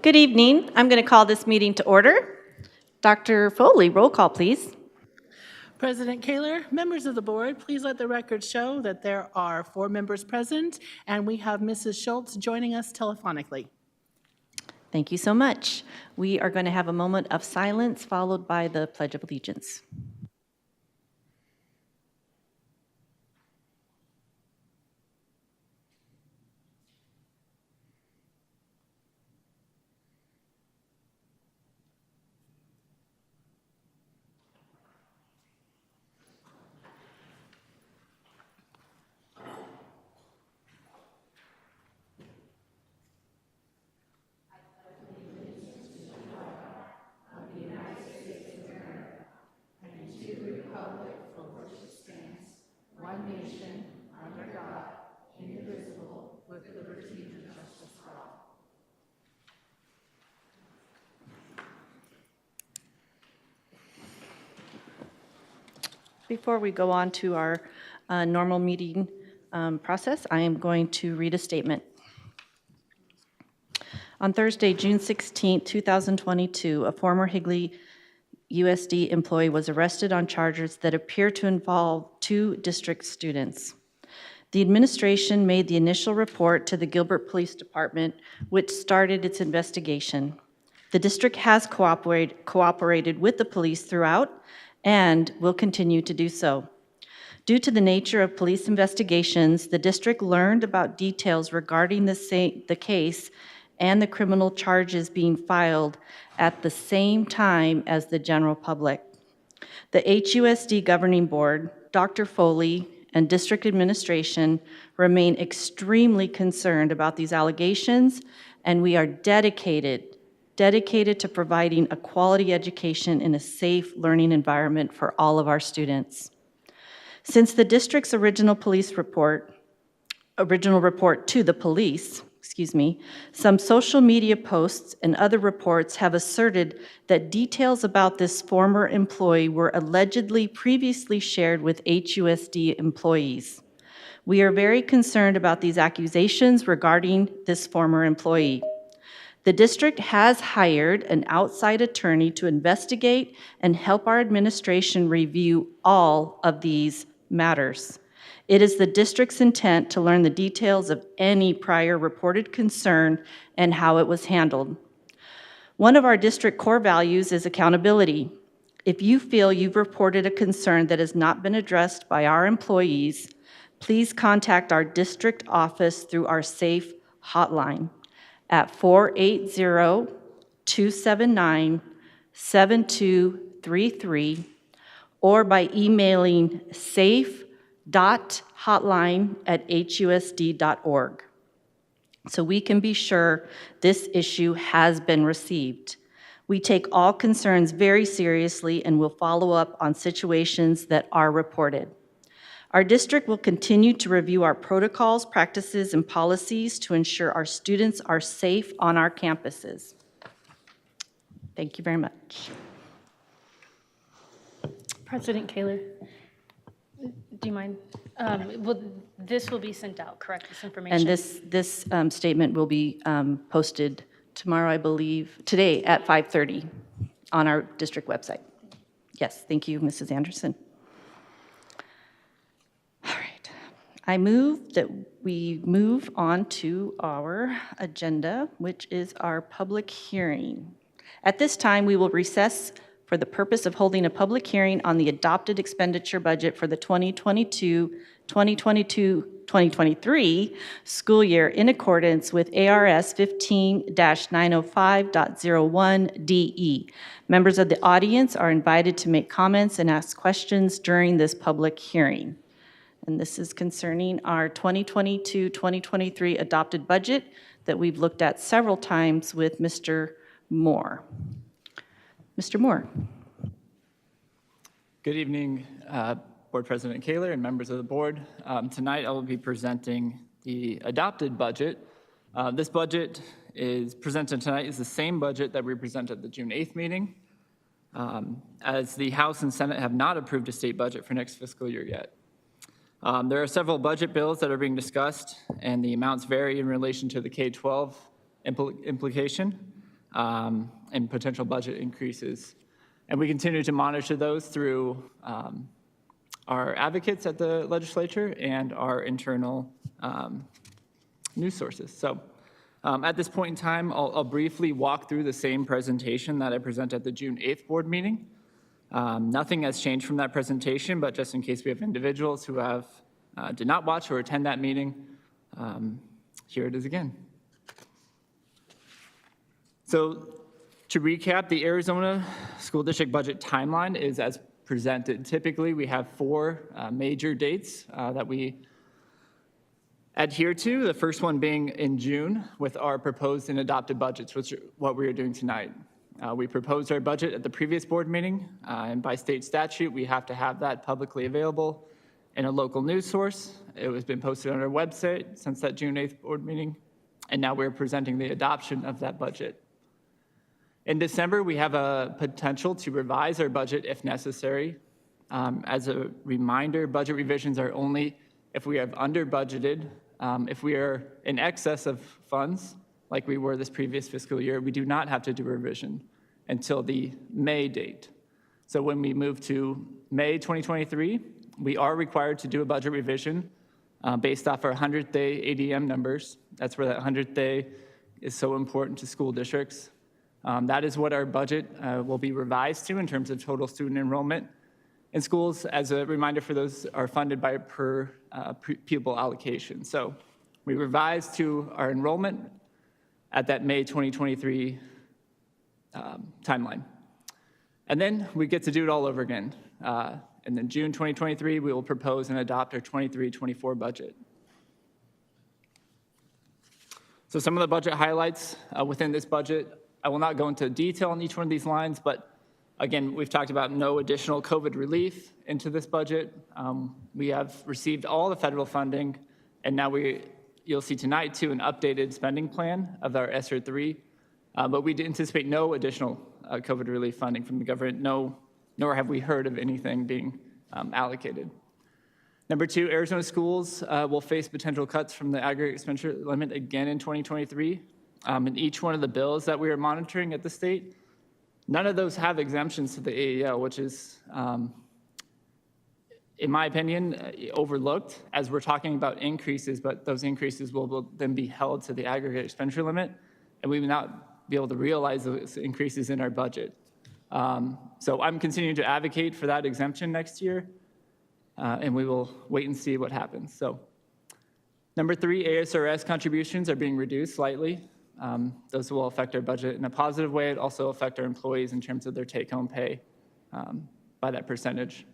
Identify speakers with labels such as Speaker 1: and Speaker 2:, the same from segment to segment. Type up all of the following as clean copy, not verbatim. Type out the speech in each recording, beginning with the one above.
Speaker 1: Good evening. I'm going to call this meeting to order. Dr. Foley, roll call, please.
Speaker 2: President Kaler, members of the board, please let the record show that there are 4 members present, and we have Mrs. Schultz joining us telephonically.
Speaker 1: Thank you so much. We are going to have a moment of silence followed by the Pledge of Allegiance. Before we go on to our normal meeting process, I am going to read a statement. On Thursday, June 16, 2022, a former Higley USD employee was arrested on charges that appear to involve 2 district students. The administration made the initial report to the Gilbert Police Department, which started its investigation. The district has cooperated with the police throughout and will continue to do so. Due to the nature of police investigations, the district learned about details regarding the case and the criminal charges being filed at the same time as the general public. The HUSD governing board, Dr. Foley, and district administration remain extremely concerned about these allegations, and we are dedicated to providing a quality education in a safe learning environment for all of our students. Since the district's original report to the police, some social media posts and other reports have asserted that details about this former employee were allegedly previously shared with HUSD employees. We are very concerned about these accusations regarding this former employee. The district has hired an outside attorney to investigate and help our administration review all of these matters. It is the district's intent to learn the details of any prior reported concern and how it was handled. One of our district core values is accountability. If you feel you've reported a concern that has not been addressed by our employees, please contact our district office through our SAFE hotline at 480-279-7233 or by emailing safe.hotline@husd.org, so we can be sure this issue has been received. We take all concerns very seriously and will follow up on situations that are reported. Our district will continue to review our protocols, practices, and policies to ensure our students are safe on our campuses. Thank you very much.
Speaker 3: President Kaler, do you mind? This will be sent out, correct, this information?
Speaker 1: And this statement will be posted tomorrow, I believe, today at 5:30 on our district website. Yes, thank you, Mrs. Anderson. All right, I move that we move on to our agenda, which is our public hearing. At this time, we will recess for the purpose of holding a public hearing on the adopted expenditure budget for the 2022-2023 school year in accordance with ARS 15-905.01 DE. Members of the audience are invited to make comments and ask questions during this public hearing. And this is concerning our 2022-2023 adopted budget that we've looked at several times with Mr. Moore. Mr. Moore.
Speaker 4: Good evening, Board President Kaler and members of the board. Tonight I will be presenting the adopted budget. This budget is presented tonight is the same budget that we presented at the June 8th meeting, as the House and Senate have not approved a state budget for next fiscal year yet. There are several budget bills that are being discussed, and the amounts vary in relation to the K-12 implication. and potential budget increases. And we continue to monitor those through our advocates at the legislature and our internal news sources. So at this point in time, I'll briefly walk through the same presentation that I presented at the June 8th board meeting. Nothing has changed from that presentation, but just in case we have individuals who did not watch or attend that meeting, here it is again. So to recap, the Arizona School District budget timeline is as presented. Typically, we have 4 major dates that we adhere to, the first one being in June with our proposed and adopted budgets, which is what we are doing tonight. We proposed our budget at the previous board meeting, and by state statute, we have to have that publicly available in a local news source. It has been posted on our website since that June 8th board meeting, and now we're presenting the adoption of that budget. In December, we have a potential to revise our budget if necessary. As a reminder, budget revisions are only if we have under budgeted. If we are in excess of funds, like we were this previous fiscal year, we do not have to do a revision until the May date. So when we move to May 2023, we are required to do a budget revision based off our 100th day ADM numbers. That's where that 100th day is so important to school districts. That is what our budget will be revised to in terms of total student enrollment. And schools, as a reminder for those, are funded by per pupil allocation. So we revised to our enrollment at that May 2023 timeline. And then we get to do it all over again. And then June 2023, we will propose and adopt our 23-24 budget. So some of the budget highlights within this budget, I will not go into detail on each one of these lines, but again, we've talked about no additional COVID relief into this budget. We have received all the federal funding, and now you'll see tonight too an updated spending plan of our ESSER III, but we anticipate no additional COVID relief funding from the government, nor have we heard of anything being allocated. Number 2, Arizona schools will face potential cuts from the aggregate expenditure limit again in 2023. In each one of the bills that we are monitoring at the state, none of those have exemptions to the AEL, which is, in my opinion, overlooked as we're talking about increases, but those increases will then be held to the aggregate expenditure limit, and we will not be able to realize those increases in our budget. So I'm continuing to advocate for that exemption next year, and we will wait and see what happens. So, number 3, ASRS contributions are being reduced slightly. Those will affect our budget in a positive way. It also affect our employees in terms of their take-home pay by that percentage.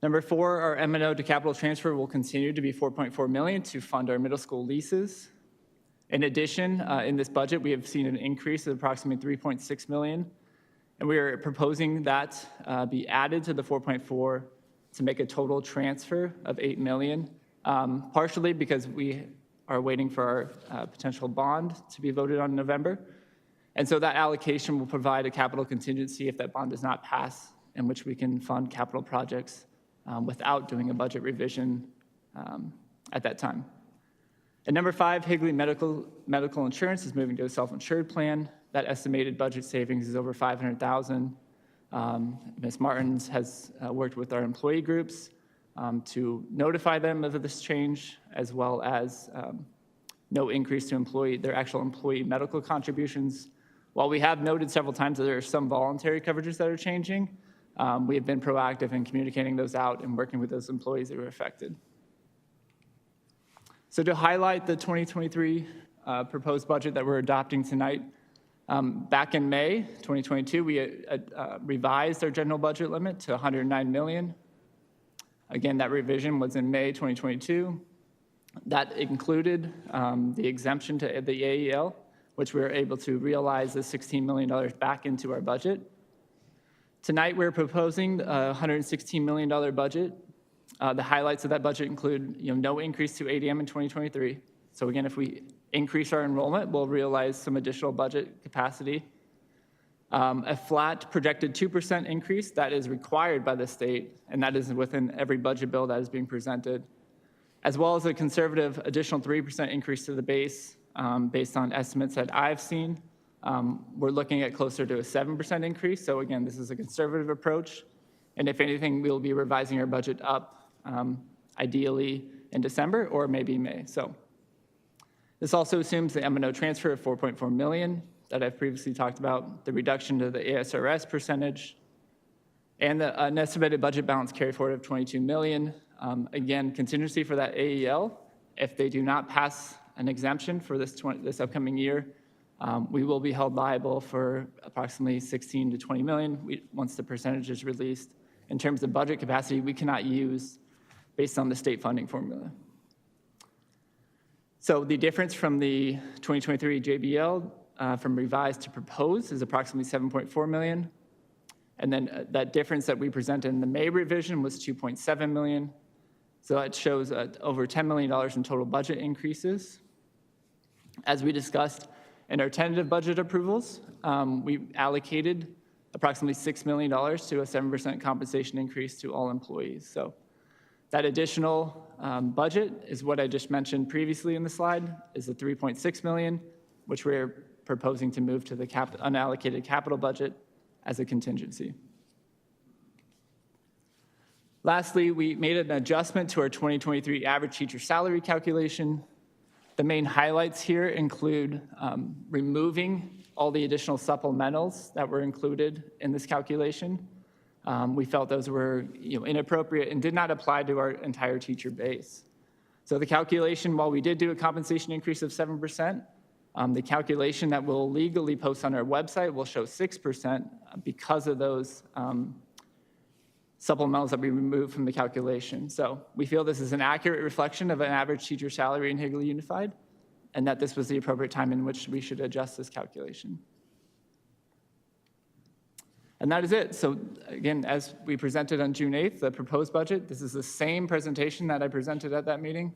Speaker 4: Number 4, our M&O to capital transfer will continue to be $4.4 million to fund our middle school leases. In addition, in this budget, we have seen an increase of approximately $3.6 million, and we are proposing that be added to the 4.4 to make a total transfer of $8 million, partially because we are waiting for our potential bond to be voted on in November. And so that allocation will provide a capital contingency if that bond does not pass, in which we can fund capital projects without doing a budget revision at that time. And number 5, Higley Medical Insurance is moving to a self-insured plan. That estimated budget savings is over $500,000. Ms. Martins has worked with our employee groups to notify them of this change, as well as no increase to their actual employee medical contributions. While we have noted several times that there are some voluntary coverages that are changing, we have been proactive in communicating those out and working with those employees that were affected. So to highlight the 2023 proposed budget that we're adopting tonight, back in May 2022, we revised our general budget limit to $109 million. Again, that revision was in May 2022. That included the exemption to the AEL, which we were able to realize the $16 million back into our budget. Tonight, we're proposing a $116 million budget. The highlights of that budget include no increase to ADM in 2023. So again, if we increase our enrollment, we'll realize some additional budget capacity. A flat projected 2% increase that is required by the state, and that is within every budget bill that is being presented, as well as a conservative additional 3% increase to the base based on estimates that I've seen we're looking at closer to a 7% increase. So again, this is a conservative approach. And if anything, we'll be revising our budget up, ideally in December or maybe May. So this also assumes the M&O transfer of $4.4 million that I've previously talked about, the reduction to the ASRS percentage, and an estimated budget balance carry forward of $22 million. Again, contingency for that AEL. If they do not pass an exemption for this upcoming year, we will be held liable for approximately $16 to $20 million once the percentage is released. In terms of budget capacity, we cannot use based on the state funding formula. So the difference from the 2023 JBL from revised to proposed is approximately $7.4 million. And then that difference that we presented in the May revision was $2.7 million. So that shows over $10 million in total budget increases. As we discussed in our tentative budget approvals, we allocated approximately $6 million to a 7% compensation increase to all employees. So that additional budget is what I just mentioned previously in the slide, is the $3.6 million, which we're proposing to move to the unallocated capital budget as a contingency. Lastly, we made an adjustment to our 2023 average teacher salary calculation. The main highlights here include removing all the additional supplementals that were included in this calculation. We felt those were inappropriate and did not apply to our entire teacher base. So the calculation, while we did do a compensation increase of 7%, the calculation that we'll legally post on our website will show 6% because of those supplementals that we removed from the calculation. So we feel this is an accurate reflection of an average teacher salary in Higley Unified, and that this was the appropriate time in which we should adjust this calculation. And that is it. So again, as we presented on June 8th, the proposed budget, this is the same presentation that I presented at that meeting.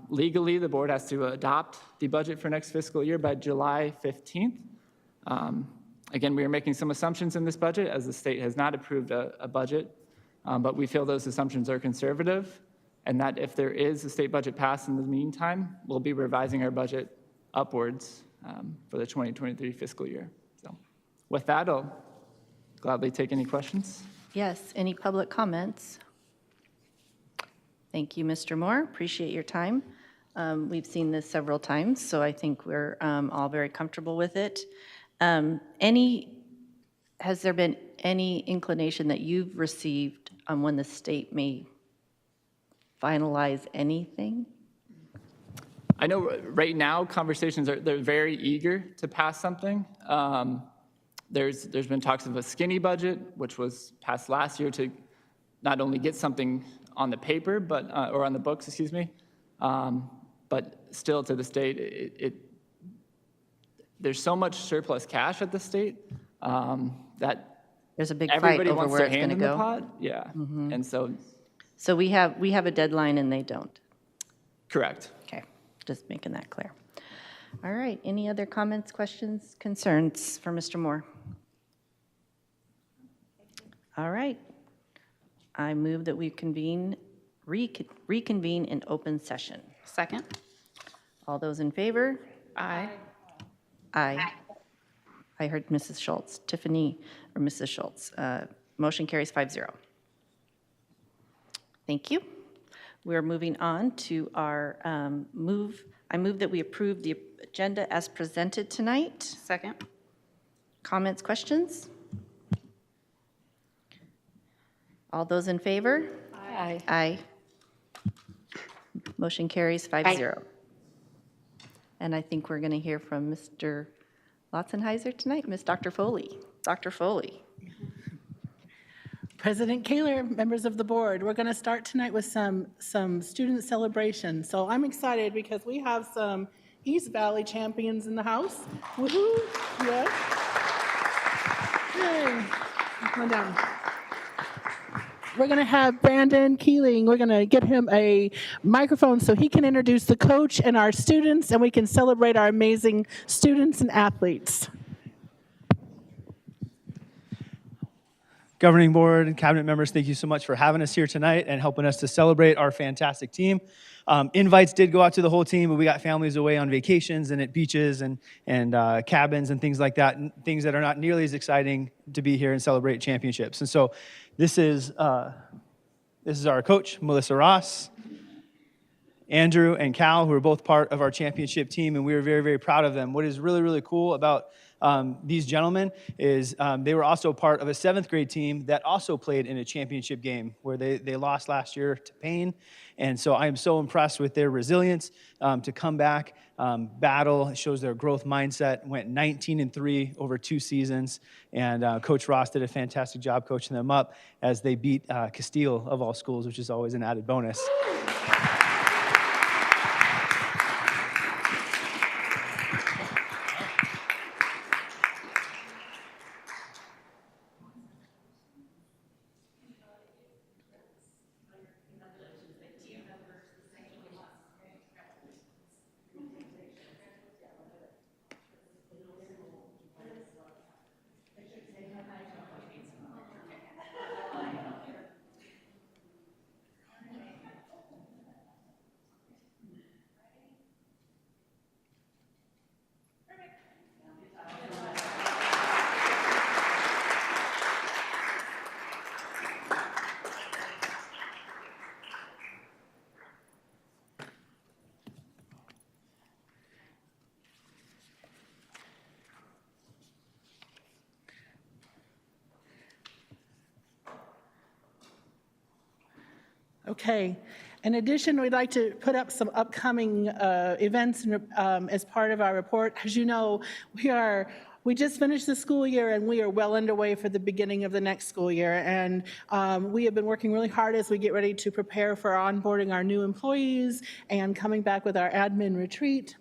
Speaker 4: Legally, the board has to adopt the budget for next fiscal year by July 15th. Again, we are making some assumptions in this budget as the state has not approved a budget, but we feel those assumptions are conservative, and that if there is a state budget passed in the meantime, we'll be revising our budget upwards for the 2023 fiscal year. So with that, I'll gladly take any questions.
Speaker 1: Yes, any public comments? Thank you, Mr. Moore. Appreciate your time. We've seen this several times, so I think we're all very comfortable with it. Has there been any inclination that you've received on when the state may finalize anything?
Speaker 4: I know right now conversations they're very eager to pass something. There's been talks of a skinny budget, which was passed last year to not only get something on the paper, but or on the books, excuse me, but still to the state, there's so much surplus cash at the state that
Speaker 1: There's a big fight
Speaker 4: everybody
Speaker 1: over
Speaker 4: wants
Speaker 1: where
Speaker 4: their
Speaker 1: it's going
Speaker 4: hand
Speaker 1: to
Speaker 4: in the
Speaker 1: go.
Speaker 4: pot. Yeah, and
Speaker 1: So we have a deadline and they don't.
Speaker 4: correct.
Speaker 1: Okay, just making that clear. All right, any other comments, questions, concerns for Mr. Moore? All right, I move that we reconvene in open session.
Speaker 5: Second?
Speaker 1: All those in favor?
Speaker 5: Aye.
Speaker 1: Aye. I heard Mrs. Schultz, Tiffany, or Mrs. Schultz. Motion carries 5-0. Thank you. We're moving on to our move. I move that we approve the agenda as presented tonight.
Speaker 5: Second?
Speaker 1: Comments, questions? All those in favor?
Speaker 5: Aye.
Speaker 1: Aye. Motion carries 5-0. And I think we're going to hear from Mr. Lotzenheiser tonight, Dr. Foley. Dr. Foley.
Speaker 2: President Kaler, members of the board, we're going to start tonight with some student celebration. So I'm excited because we have some East Valley champions in the house. Woohoo! Yes. Yay. Come on down. We're going to have Brandon Keeling. We're going to get him a microphone so he can introduce the coach and our students, and we can celebrate our amazing students and athletes.
Speaker 5: Governing board and cabinet members, thank you so much for having us here tonight and helping us to celebrate our fantastic team. Invites did go out to the whole team, but we got families away on vacations and at beaches and cabins and things like that, and things that are not nearly as exciting to be here and celebrate championships. And so this is our coach, Melissa Ross, Andrew and Cal, who are both part of our championship team, and we are very, very proud of them. What is really, really cool about these gentlemen is they were also part of a 7th grade team that also played in a championship game where they lost last year to Payne. And so I am so impressed with their resilience to come back, battle. It shows their growth mindset. Went 19-3 over 2 seasons. And Coach Ross did a fantastic job coaching them up as they beat Castile of all schools, which is always an added bonus.
Speaker 2: Okay. In addition, we'd like to put up some upcoming events as part of our report. As you know, we just finished the school year and we are well underway for the beginning of the next school year. And we have been working really hard as we get ready to prepare for onboarding our new employees and coming back with our admin retreat.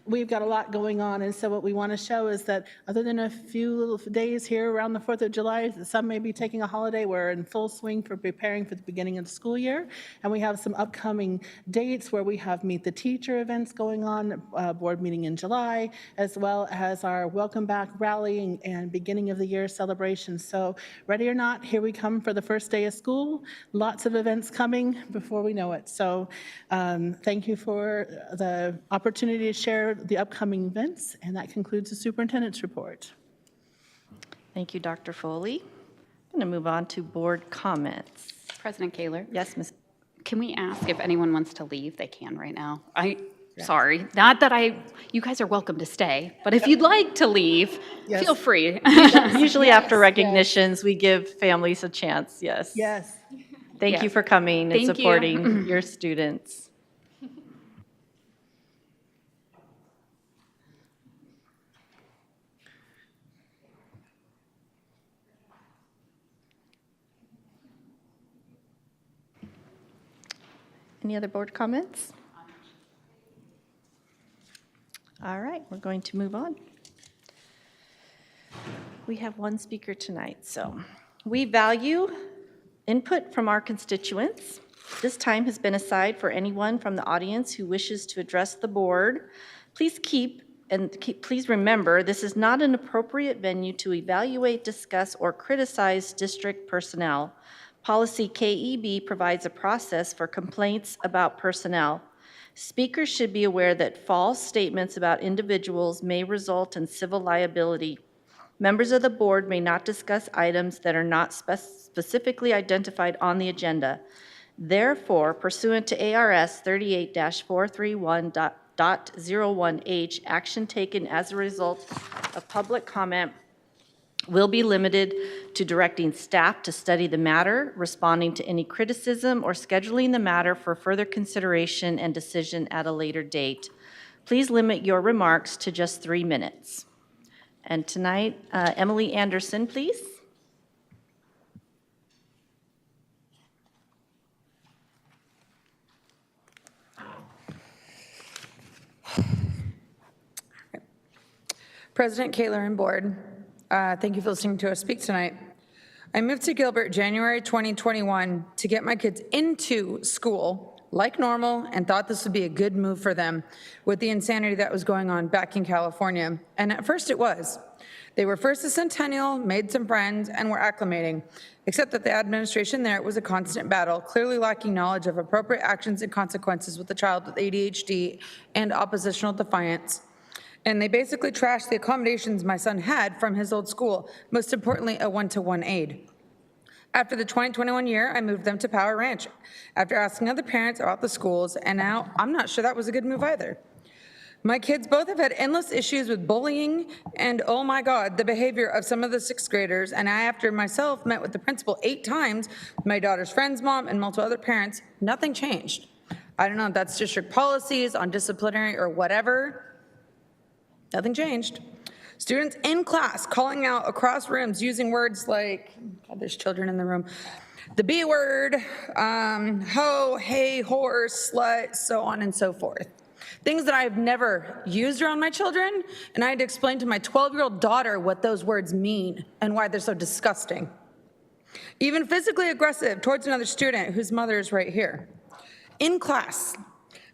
Speaker 2: We've got a lot going on, and so what we want to show is that other than a few little days here around the 4th of July, some may be taking a holiday, we're in full swing for preparing for the beginning of the school year, and we have some upcoming dates where we have Meet the Teacher events going on, board meeting in July, as well as our Welcome Back rally and beginning of the year celebration. So ready or not, here we come for the first day of school. Lots of events coming before we know it. So thank you for the opportunity to share the upcoming events, and that concludes the superintendent's report.
Speaker 1: Thank you, Dr. Foley. I'm going to move on to board comments.
Speaker 6: President Kaler?
Speaker 1: Yes, Ms.
Speaker 6: Can we ask if anyone wants to leave? They can right now. Sorry, not that you guys are welcome to stay, but if you'd like to leave,
Speaker 2: Yes.
Speaker 6: feel free.
Speaker 1: Usually after recognitions, we give families a chance, yes.
Speaker 2: Yes.
Speaker 1: Thank
Speaker 6: Yes.
Speaker 1: you for coming and
Speaker 6: Thank you.
Speaker 1: supporting your students. Any other board comments? All right, we're going to move on. We have one speaker tonight, so we value input from our constituents. This time has been aside for anyone from the audience who wishes to address the board. Please please remember, this is not an appropriate venue to evaluate, discuss, or criticize district personnel. Policy KEB provides a process for complaints about personnel. Speakers should be aware that false statements about individuals may result in civil liability. Members of the board may not discuss items that are not specifically identified on the agenda. Therefore, pursuant to ARS 38-431.01H, action taken as a result of public comment will be limited to directing staff to study the matter, responding to any criticism, or scheduling the matter for further consideration and decision at a later date. Please limit your remarks to just 3 minutes. And tonight, Emily Anderson, please.
Speaker 7: President Kaler and board, thank you for listening to us speak tonight. I moved to Gilbert January 2021 to get my kids into school like normal and thought this would be a good move for them with the insanity that was going on back in California. And at first it was. They were first a Centennial, made some friends, and were acclimating, except that the administration there was a constant battle, clearly lacking knowledge of appropriate actions and consequences with a child with ADHD and oppositional defiance. And they basically trashed the accommodations my son had from his old school, most importantly, a one-to-one aide. After the 2021 year, I moved them to Power Ranch after asking other parents about the schools, and now I'm not sure that was a good move either. My kids both have had endless issues with bullying and, oh my God, the behavior of some of the sixth graders, and I, after myself, met with the principal 8 times, my daughter's friend's mom, and multiple other parents. Nothing changed. I don't know if that's district policies on disciplinary or whatever. Nothing changed. Students in class calling out across rooms using words like, God, there's children in the room, the B word, ho, hey, horse, slut, so on and so forth. Things that I've never used around my children, and I had to explain to my 12-year-old daughter what those words mean and why they're so disgusting. Even physically aggressive towards another student whose mother is right here. In class,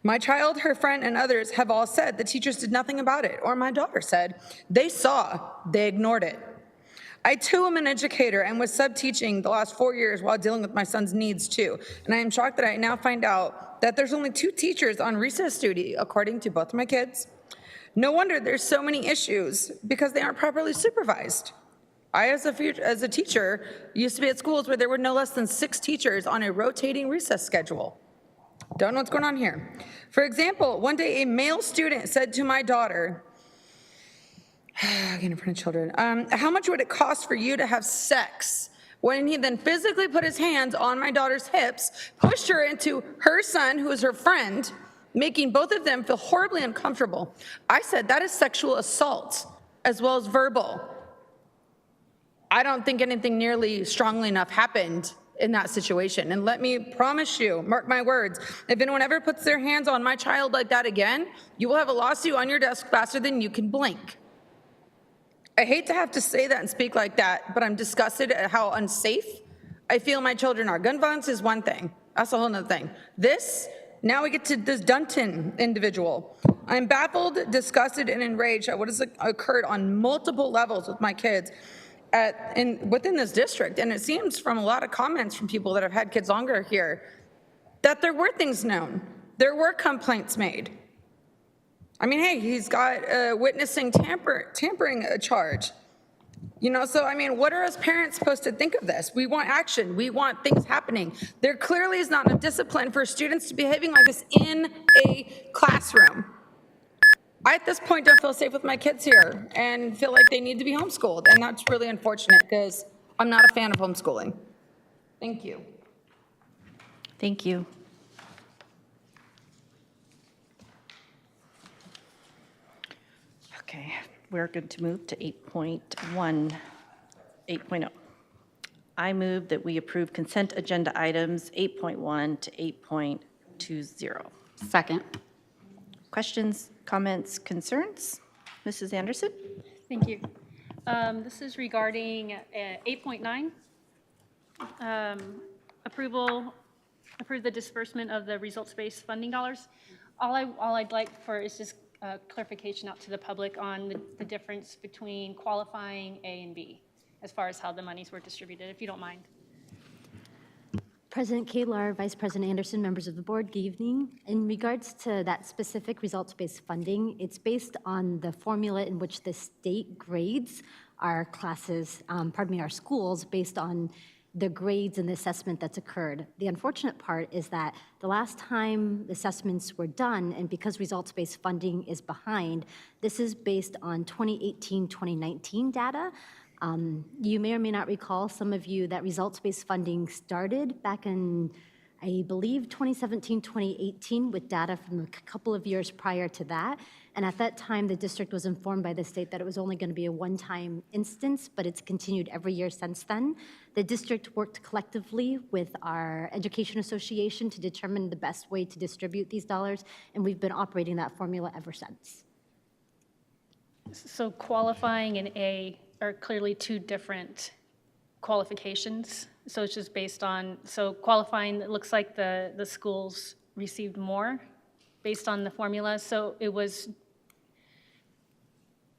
Speaker 7: my child, her friend, and others have all said the teachers did nothing about it, or my daughter said they saw, they ignored it. I too am an educator and was sub-teaching the last 4 years while dealing with my son's needs too, and I am shocked that I now find out that there's only 2 teachers on recess duty, according to both of my kids. No wonder there's so many issues, because they aren't properly supervised. I, as a teacher, used to be at schools where there were no less than 6 teachers on a rotating recess schedule. Don't know what's going on here. For example, one day a male student said to my daughter, again in front of children, how much would it cost for you to have sex? When he then physically put his hands on my daughter's hips, pushed her into her son, who is her friend, making both of them feel horribly uncomfortable. I said, that is sexual assault, as well as verbal. I don't think anything nearly strongly enough happened in that situation. And let me promise you, mark my words, if anyone ever puts their hands on my child like that again, you will have a lawsuit on your desk faster than you can blink. I hate to have to say that and speak like that, but I'm disgusted at how unsafe I feel my children are. Gun violence is one thing. That's a whole nother thing. Now we get to this Dunton individual. I'm baffled, disgusted, and enraged at what has occurred on multiple levels with my kids within this district. And it seems from a lot of comments from people that have had kids longer here that there were things known. There were complaints made. I mean, hey, he's got witnessing tampering a charge. You know, so I mean, what are us parents supposed to think of this? We want action. We want things happening. There clearly is not a discipline for students to be behaving like this in a classroom. I, at this point, don't feel safe with my kids here and feel like they need to be homeschooled. And that's really unfortunate because I'm not a fan of homeschooling. Thank you.
Speaker 1: Thank you. Okay, we're going to move to 8.0. I move that we approve consent agenda items 8.1 to 8.20.
Speaker 6: Second.
Speaker 1: Questions, comments, concerns? Mrs. Anderson?
Speaker 3: Thank you. This is regarding 8.9. Approve the disbursement of the results-based funding dollars. All I'd like for is just clarification out to the public on the difference between qualifying A and B as far as how the monies were distributed, if you don't mind.
Speaker 8: President Kalar, Vice President Anderson, members of the board, good evening. In regards to that specific results-based funding, it's based on the formula in which the state grades our classes, our schools, based on the grades and the assessment that's occurred. The unfortunate part is that the last time assessments were done, and because results-based funding is behind, this is based on 2018-2019 data. You may or may not recall, some of you, that results-based funding started back in, I believe, 2017, 2018, with data from a couple of years prior to that. And at that time, the district was informed by the state that it was only going to be a one-time instance, but it's continued every year since then. The district worked collectively with our education association to determine the best way to distribute these dollars, and we've been operating that formula ever since.
Speaker 3: So qualifying and A are clearly two different qualifications. So it's just based on, so qualifying, it looks like the schools received more based on the formula. So it was,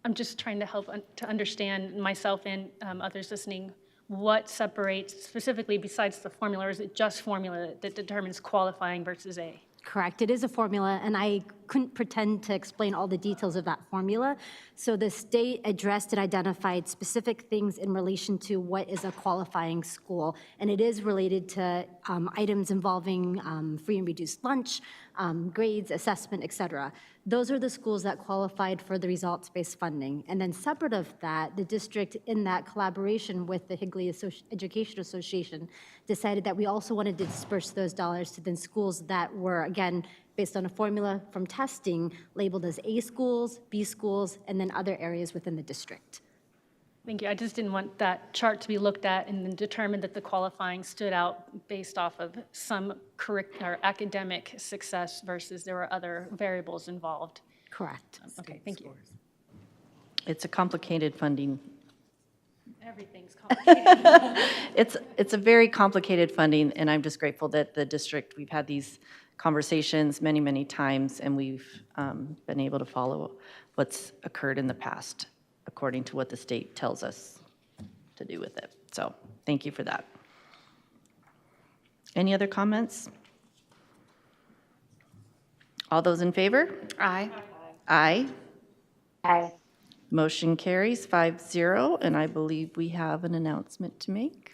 Speaker 3: I'm just trying to help to understand myself and others listening, what separates specifically besides the formula, or is it just formula that determines qualifying versus A?
Speaker 8: Correct. It is a formula, and I couldn't pretend to explain all the details of that formula. So the state addressed and identified specific things in relation to what is a qualifying school, and it is related to items involving free and reduced lunch, grades, assessment, et cetera. Those are the schools that qualified for the results-based funding. And then separate of that, the district, in that collaboration with the Higley Education Association, decided that we also wanted to disperse those dollars to the schools that were, again, based on a formula from testing, labeled as A schools, B schools, and then other areas within the district.
Speaker 3: Thank you. I just didn't want that chart to be looked at and then determined that the qualifying stood out based off of some or academic success versus there were other variables involved.
Speaker 8: Correct.
Speaker 3: Okay, thank you.
Speaker 1: It's a complicated funding.
Speaker 3: Everything's complicated.
Speaker 1: It's a very complicated funding, and I'm just grateful that the district, we've had these conversations many, many times, and we've been able to follow what's occurred in the past according to what the state tells us to do with it. So thank you for that. Any other comments? All those in favor?
Speaker 6: Aye.
Speaker 1: Aye.
Speaker 8: Aye.
Speaker 1: Motion carries 5-0, and I believe we have an announcement to make.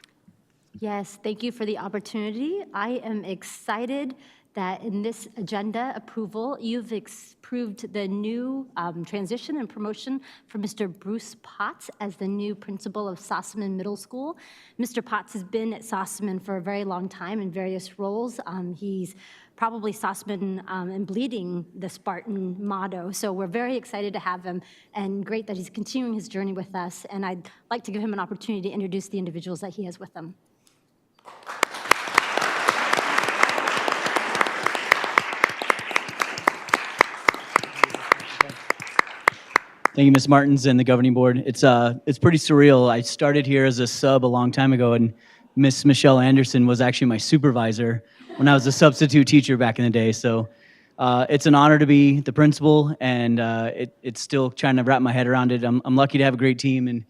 Speaker 8: Yes, thank you for the opportunity. I am excited that in this agenda approval, you've approved the new transition and promotion for Mr. Bruce Potts as the new principal of Sossaman Middle School. Mr. Potts has been at Sossaman for a very long time in various roles. He's probably Sossaman and bleeding the Spartan motto. So we're very excited to have him, and great that he's continuing his journey with us. And I'd like to give him an opportunity to introduce the individuals that he has with him.
Speaker 9: Thank you, Ms. Martins and the governing board. It's pretty surreal. I started here as a sub a long time ago, and Miss Michelle Anderson was actually my supervisor when I was a substitute teacher back in the day. So it's an honor to be the principal, and it's still trying to wrap my head around it. I'm lucky to have a great team, and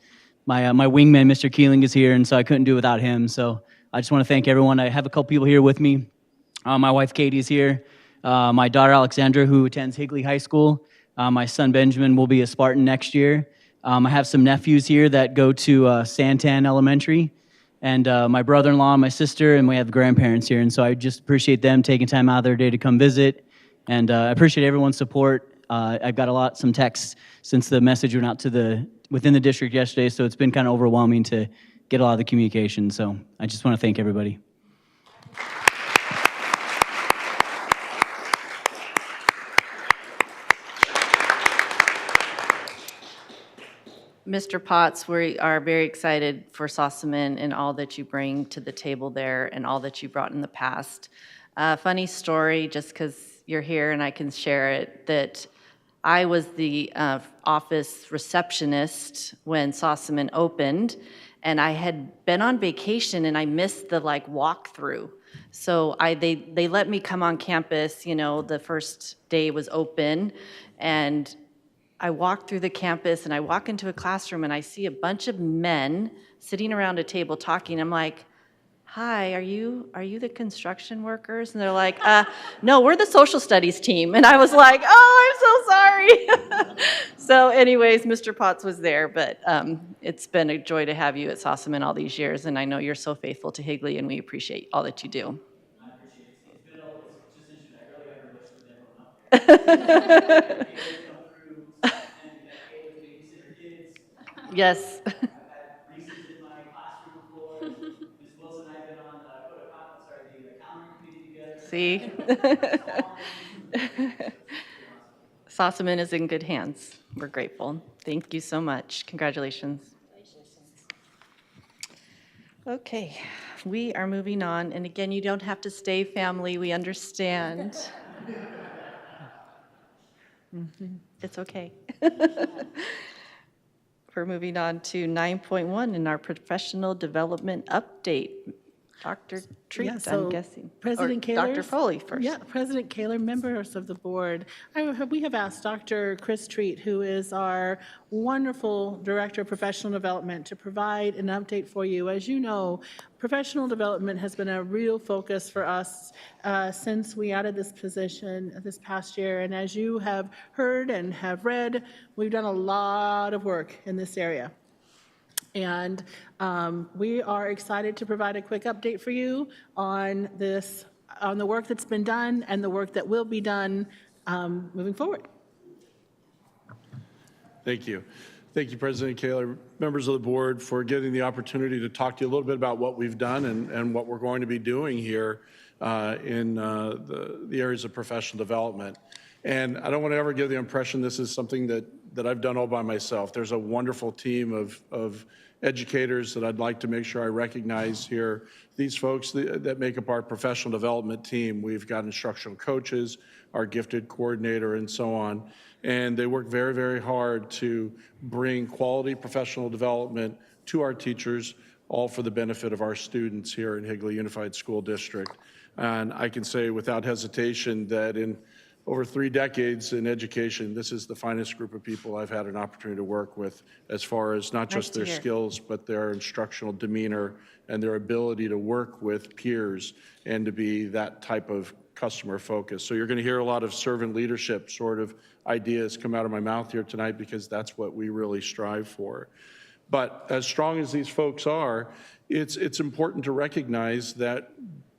Speaker 9: my wingman, Mr. Keeling, is here, and so I couldn't do it without him. So I just want to thank everyone. I have a couple people here with me. My wife, Katie, is here. My daughter, Alexandra, who attends Higley High School. My son, Benjamin, will be a Spartan next year. I have some nephews here that go to Santan Elementary, and my brother-in-law, my sister, and we have grandparents here. And so I just appreciate them taking time out of their day to come visit. And I appreciate everyone's support. I've got some texts since the message went out within the district yesterday, so it's been kind of overwhelming to get a lot of the communication. So I just want to thank everybody.
Speaker 1: Mr. Potts, we are very excited for Sossaman and all that you bring to the table there and all that you brought in the past. Funny story, just because you're here and I can share it, that I was the office receptionist when Sossaman opened, and I had been on vacation and I missed the walkthrough. So they let me come on campus, the first day was open, and I walk through the campus and I walk into a classroom and I see a bunch of men sitting around a table talking. I'm like, hi, are you the construction workers? And they're like, no, we're the social studies team. And I was like, oh, I'm so sorry. So anyways, Mr. Potts was there, but it's been a joy to have you at Sossaman all these years. And I know you're so faithful to Higley, and we appreciate all that you do.
Speaker 9: I appreciate it. It's just interesting. I really have a relationship with everyone up there.
Speaker 1: Yes.
Speaker 9: I've had Reese's in my classroom before. Ms. Wilson and I have been on the calendar committee together.
Speaker 1: See? Sossaman is in good hands. We're grateful. Thank you so much. Congratulations. Okay, we are moving on. And again, you don't have to stay, family. We understand. It's okay. We're moving on to 9.1 in our professional development update. Dr. Treat,
Speaker 2: Yeah,
Speaker 1: I'm
Speaker 2: so
Speaker 1: guessing.
Speaker 2: President
Speaker 1: Or Dr.
Speaker 2: Kaler.
Speaker 1: Foley first.
Speaker 2: Yeah, President Kaler, members of the board. We have asked Dr. Chris Treat, who is our wonderful Director of Professional Development, to provide an update for you. As you know, professional development has been a real focus for us since we added this position this past year. And as you have heard and have read, we've done a lot of work in this area. And we are excited to provide a quick update for you on this, on the work that's been done and the work that will be done moving forward.
Speaker 10: Thank you. Thank you, President Kaler, members of the board, for getting the opportunity to talk to you a little bit about what we've done and what we're going to be doing here in the areas of professional development. And I don't want to ever give the impression this is something that I've done all by myself. There's a wonderful team of educators that I'd like to make sure I recognize here. These folks that make up our professional development team. We've got instructional coaches, our gifted coordinator, and so on. And they work very, very hard to bring quality professional development to our teachers, all for the benefit of our students here in Higley Unified School District. And I can say without hesitation that in over 3 decades in education, this is the finest group of people I've had an opportunity to work with, as far as not just their skills, but their instructional demeanor and their ability to work with peers and to be that type of customer focus. So you're going to hear a lot of servant leadership sort of ideas come out of my mouth here tonight, because that's what we really strive for. But as strong as these folks are, it's important to recognize that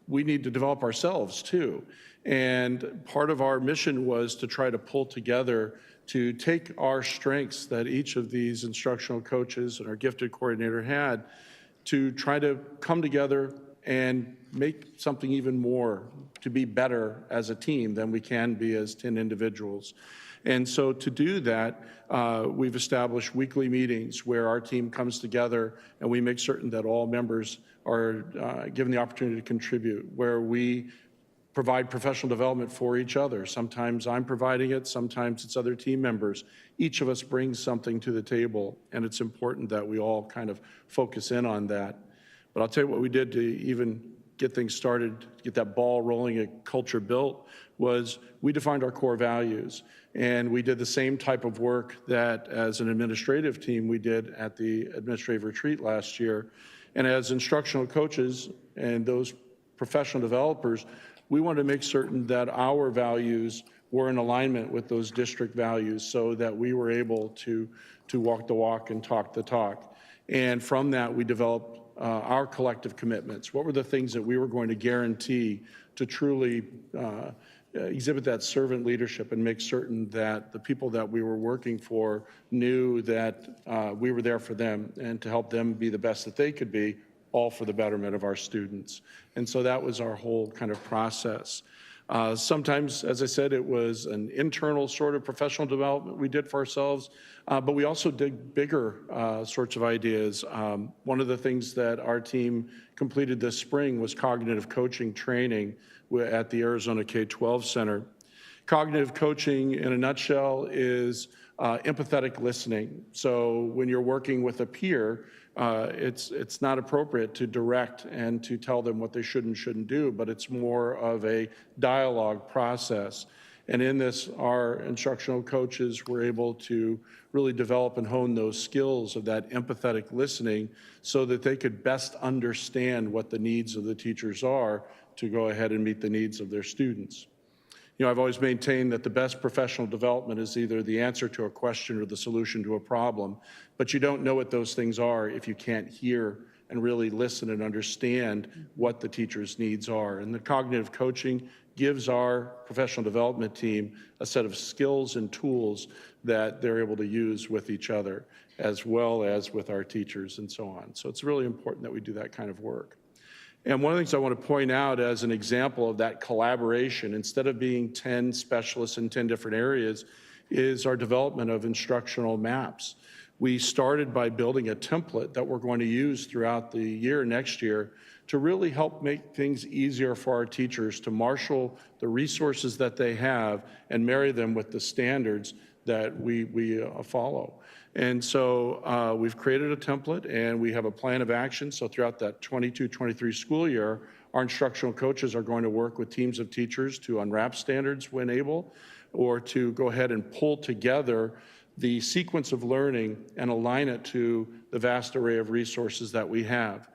Speaker 10: we need to develop ourselves too. And part of our mission was to try to pull together to take our strengths that each of these instructional coaches and our gifted coordinator had, to try to come together and make something even more, to be better as a team than we can be as 10 individuals. And so to do that, we've established weekly meetings where our team comes together and we make certain that all members are given the opportunity to contribute, where we provide professional development for each other. Sometimes I'm providing it, sometimes it's other team members. Each of us brings something to the table, and it's important that we all kind of focus in on that. But I'll tell you what we did to even get things started, get that ball rolling, a culture built, was we defined our core values. And we did the same type of work that as an administrative team we did at the administrative retreat last year. And as instructional coaches and those professional developers, we wanted to make certain that our values were in alignment with those district values, so that we were able to walk the walk and talk the talk. And from that, we developed our collective commitments. What were the things that we were going to guarantee to truly exhibit that servant leadership and make certain that the people that we were working for knew that we were there for them and to help them be the best that they could be, all for the betterment of our students. And so that was our whole kind of process. Sometimes, as I said, it was an internal sort of professional development we did for ourselves, but we also did bigger sorts of ideas. One of the things that our team completed this spring was cognitive coaching training at the Arizona K-12 Center. Cognitive coaching, in a nutshell, is empathetic listening. So when you're working with a peer, it's not appropriate to direct and to tell them what they should and shouldn't do, but it's more of a dialogue process. And in this, our instructional coaches were able to really develop and hone those skills of that empathetic listening so that they could best understand what the needs of the teachers are to go ahead and meet the needs of their students. You know, I've always maintained that the best professional development is either the answer to a question or the solution to a problem, but you don't know what those things are if you can't hear and really listen and understand what the teacher's needs are. And the cognitive coaching gives our professional development team a set of skills and tools that they're able to use with each other, as well as with our teachers and so on. So it's really important that we do that kind of work. And one of the things I want to point out as an example of that collaboration, instead of being 10 specialists in 10 different areas, is our development of instructional maps. We started by building a template that we're going to use throughout the year next year to really help make things easier for our teachers to marshal the resources that they have and marry them with the standards that we follow. And so we've created a template and we have a plan of action. So throughout that 22-23 school year, our instructional coaches are going to work with teams of teachers to unwrap standards when able, or to go ahead and pull together the sequence of learning and align it to the vast array of resources that we have.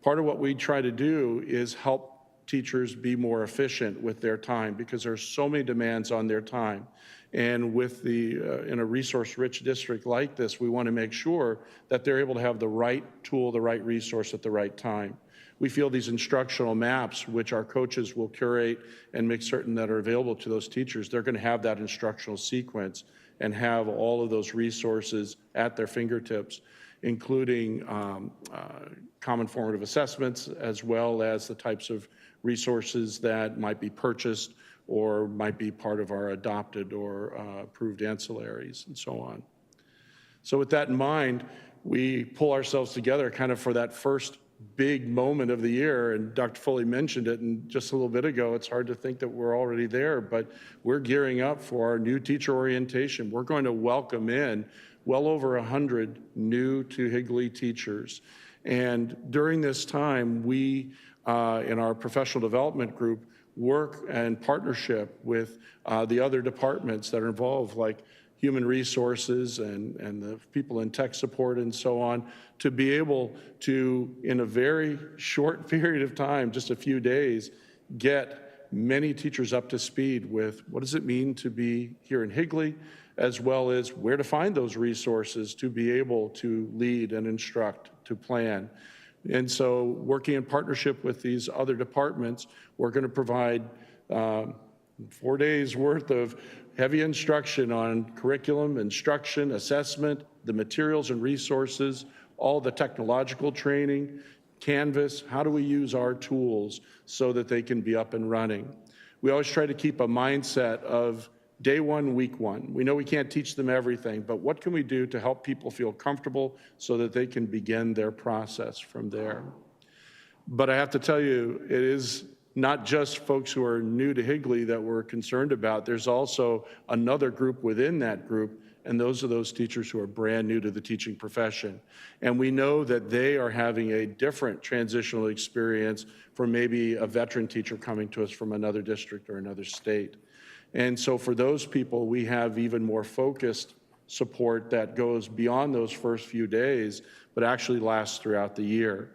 Speaker 10: Part of what we try to do is help teachers be more efficient with their time, because there's so many demands on their time. And with in a resource-rich district like this, we want to make sure that they're able to have the right tool, the right resource at the right time. We feel these instructional maps, which our coaches will curate and make certain that are available to those teachers, they're going to have that instructional sequence and have all of those resources at their fingertips, including common formative assessments, as well as the types of resources that might be purchased or might be part of our adopted or approved ancillaries and so on. So with that in mind, we pull ourselves together kind of for that first big moment of the year, and Dr. Foley mentioned it, and just a little bit ago, it's hard to think that we're already there, but we're gearing up for our new teacher orientation. We're going to welcome in well over 100 new to Higley teachers. And during this time, we, in our professional development group, work and partnership with the other departments that are involved, like human resources and the people in tech support and so on, to be able to, in a very short period of time, just a few days, get many teachers up to speed with what does it mean to be here in Higley, as well as where to find those resources to be able to lead and instruct, to plan. And so working in partnership with these other departments, we're going to provide 4 days worth of heavy instruction on curriculum, instruction, assessment, the materials and resources, all the technological training, Canvas, how do we use our tools so that they can be up and running. We always try to keep a mindset of day one, week one. We know we can't teach them everything, but what can we do to help people feel comfortable so that they can begin their process from there? But I have to tell you, it is not just folks who are new to Higley that we're concerned about. There's also another group within that group, and those are those teachers who are brand new to the teaching profession. And we know that they are having a different transitional experience from maybe a veteran teacher coming to us from another district or another state. And so for those people, we have even more focused support that goes beyond those first few days, but actually lasts throughout the year.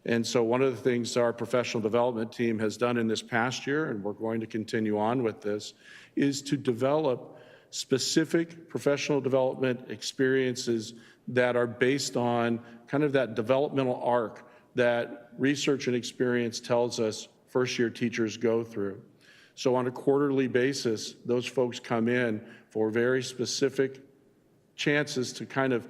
Speaker 10: And so one of the things our professional development team has done in this past year, and we're going to continue on with this, is to develop specific professional development experiences that are based on kind of that developmental arc that research and experience tells us first-year teachers go through. So on a quarterly basis, those folks come in for very specific chances to kind of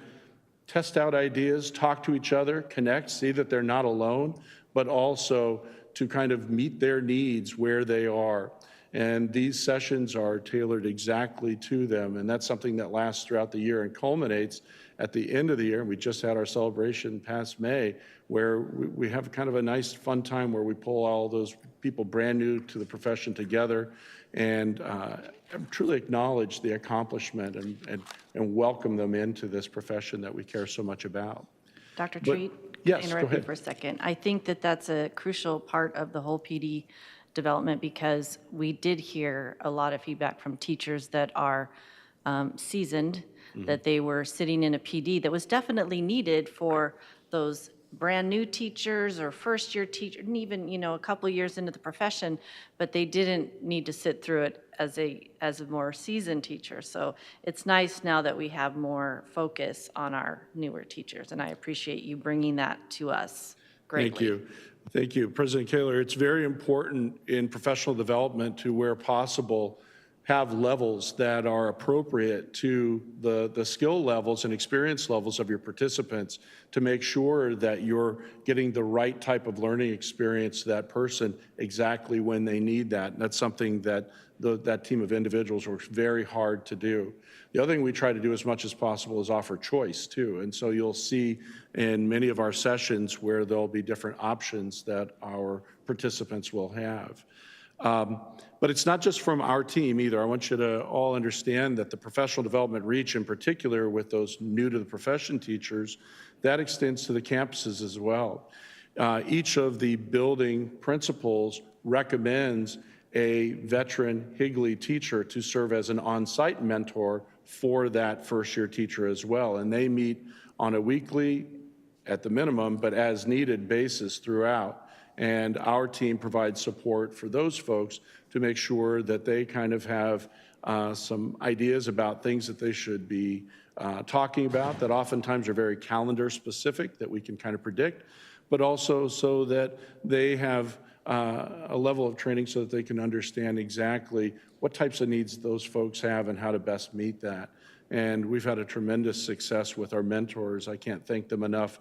Speaker 10: test out ideas, talk to each other, connect, see that they're not alone, but also to kind of meet their needs where they are. And these sessions are tailored exactly to them, and that's something that lasts throughout the year and culminates at the end of the year. We just had our celebration past May, where we have kind of a nice fun time where we pull all those people brand new to the profession together and truly acknowledge the accomplishment and welcome them into this profession that we care so much about.
Speaker 1: Dr. Treat,
Speaker 10: yes,
Speaker 1: can I
Speaker 10: go
Speaker 1: interrupt you
Speaker 10: ahead.
Speaker 1: for a second? I think that that's a crucial part of the whole PD development, because we did hear a lot of feedback from teachers that are seasoned, that they were sitting in a PD that was definitely needed for those brand new teachers or first year teachers, and even, you know, a couple of years into the profession, but they didn't need to sit through it as a more seasoned teacher. So it's nice now that we have more focus on our newer teachers, and I appreciate you bringing that to us greatly.
Speaker 10: Thank you. Thank you. President Kaler, it's very important in professional development to, where possible, have levels that are appropriate to the skill levels and experience levels of your participants, to make sure that you're getting the right type of learning experience to that person exactly when they need that. And that's something that that team of individuals works very hard to do. The other thing we try to do as much as possible is offer choice too. And so you'll see in many of our sessions where there'll be different options that our participants will have. But it's not just from our team either. I want you to all understand that the professional development reach, in particular with those new to the profession teachers, that extends to the campuses as well. Each of the building principals recommends a veteran Higley teacher to serve as an on-site mentor for that first-year teacher as well. And they meet on a weekly, at the minimum, but as needed basis throughout. And our team provides support for those folks to make sure that they kind of have some ideas about things that they should be talking about that oftentimes are very calendar specific that we can kind of predict, but also so that they have a level of training so that they can understand exactly what types of needs those folks have and how to best meet that. And we've had a tremendous success with our mentors. I can't thank them enough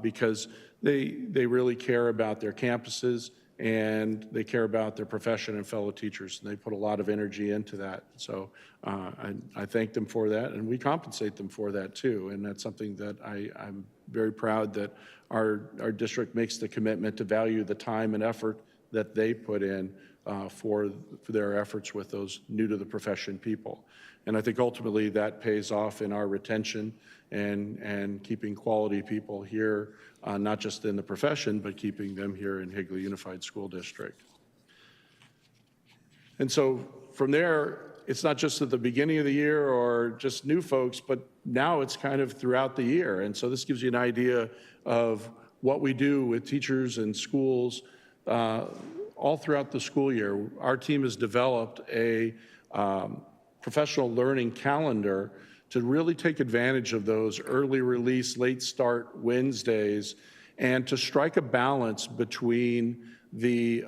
Speaker 10: because they really care about their campuses and they care about their profession and fellow teachers, and they put a lot of energy into that. So I thank them for that, and we compensate them for that too. And that's something that I'm very proud that our district makes the commitment to value the time and effort that they put in for their efforts with those new to the profession people. And I think ultimately that pays off in our retention and keeping quality people here, not just in the profession, but keeping them here in Higley Unified School District. And so from there, it's not just at the beginning of the year or just new folks, but now it's kind of throughout the year. And so this gives you an idea of what we do with teachers and schools all throughout the school year. Our team has developed a professional learning calendar to really take advantage of those early release, late start Wednesdays, and to strike a balance between the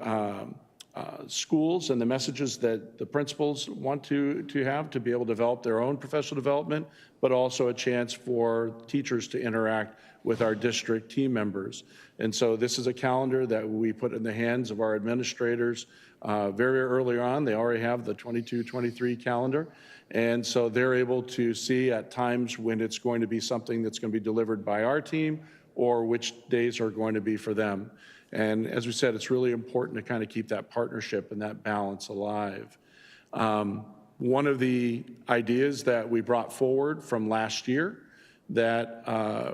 Speaker 10: schools and the messages that the principals want to have to be able to develop their own professional development, but also a chance for teachers to interact with our district team members. And so this is a calendar that we put in the hands of our administrators very early on. They already have the 22-23 calendar. And so they're able to see at times when it's going to be something that's going to be delivered by our team or which days are going to be for them. And as we said, it's really important to kind of keep that partnership and that balance alive. One of the ideas that we brought forward from last year that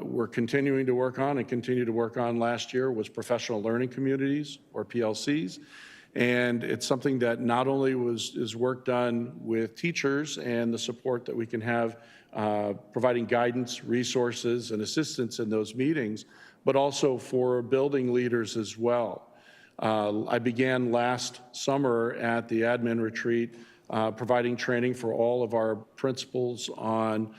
Speaker 10: we're continuing to work on and continue to work on last year was professional learning communities, or PLCs. And it's something that not only is work done with teachers and the support that we can have providing guidance, resources, and assistance in those meetings, but also for building leaders as well. I began last summer at the admin retreat providing training for all of our principals on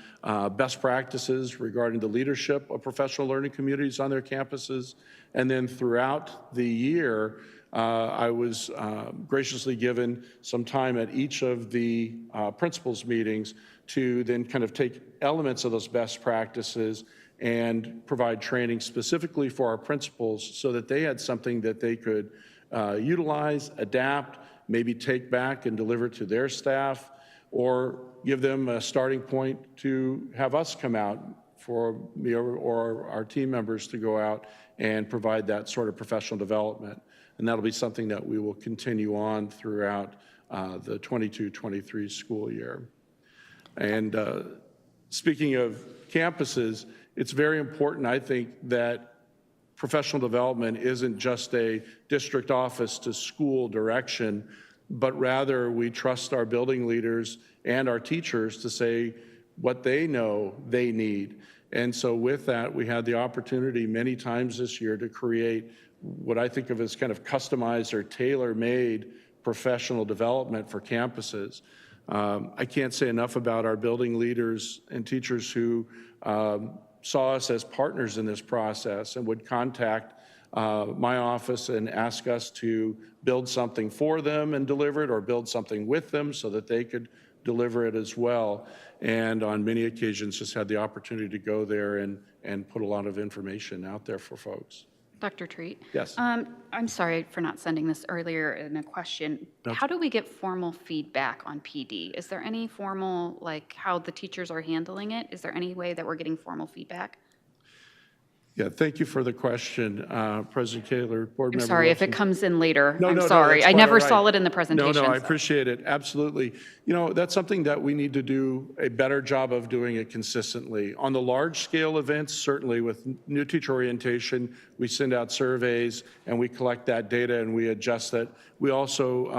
Speaker 10: best practices regarding the leadership of professional learning communities on their campuses. And then throughout the year, I was graciously given some time at each of the principals meetings to then kind of take elements of those best practices and provide training specifically for our principals so that they had something that they could utilize, adapt, maybe take back and deliver to their staff, or give them a starting point to have us come out for me or our team members to go out and provide that sort of professional development. And that'll be something that we will continue on throughout the 22-23 school year. And speaking of campuses, it's very important, I think, that professional development isn't just a district office to school direction, but rather we trust our building leaders and our teachers to say what they know they need. And so with that, we had the opportunity many times this year to create what I think of as kind of customized or tailor-made professional development for campuses. I can't say enough about our building leaders and teachers who saw us as partners in this process and would contact my office and ask us to build something for them and deliver it, or build something with them so that they could deliver it as well. And on many occasions just had the opportunity to go there and put a lot of information out there for folks.
Speaker 6: Dr. Treat?
Speaker 10: Yes.
Speaker 6: I'm sorry for not sending this earlier in a question. How do we get formal feedback on PD? Is there any formal, like how the teachers are handling it? Is there any way that we're getting formal feedback?
Speaker 10: Yeah, thank you for the question, President Kaler, Board
Speaker 6: I'm
Speaker 10: Member
Speaker 6: sorry, if it
Speaker 10: Wilson.
Speaker 6: comes in later,
Speaker 10: No,
Speaker 6: I'm
Speaker 10: no, no,
Speaker 6: sorry.
Speaker 10: that's
Speaker 6: I
Speaker 10: quite
Speaker 6: never
Speaker 10: all
Speaker 6: saw
Speaker 10: right.
Speaker 6: it in the presentation.
Speaker 10: No, I
Speaker 6: so.
Speaker 10: appreciate it, absolutely. You know, that's something that we need to do a better job of doing it consistently. On the large-scale events, certainly with new teacher orientation, we send out surveys and we collect that data and we adjust it. We also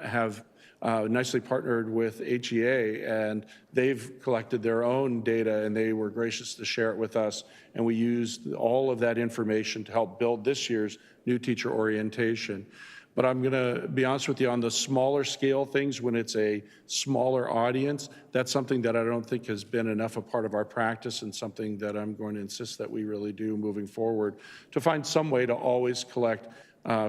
Speaker 10: have nicely partnered with HEA, and they've collected their own data, and they were gracious to share it with us. And we used all of that information to help build this year's new teacher orientation. But I'm going to be honest with you, on the smaller scale things, when it's a smaller audience, that's something that I don't think has been enough a part of our practice, and something that I'm going to insist that we really do moving forward, to find some way to always collect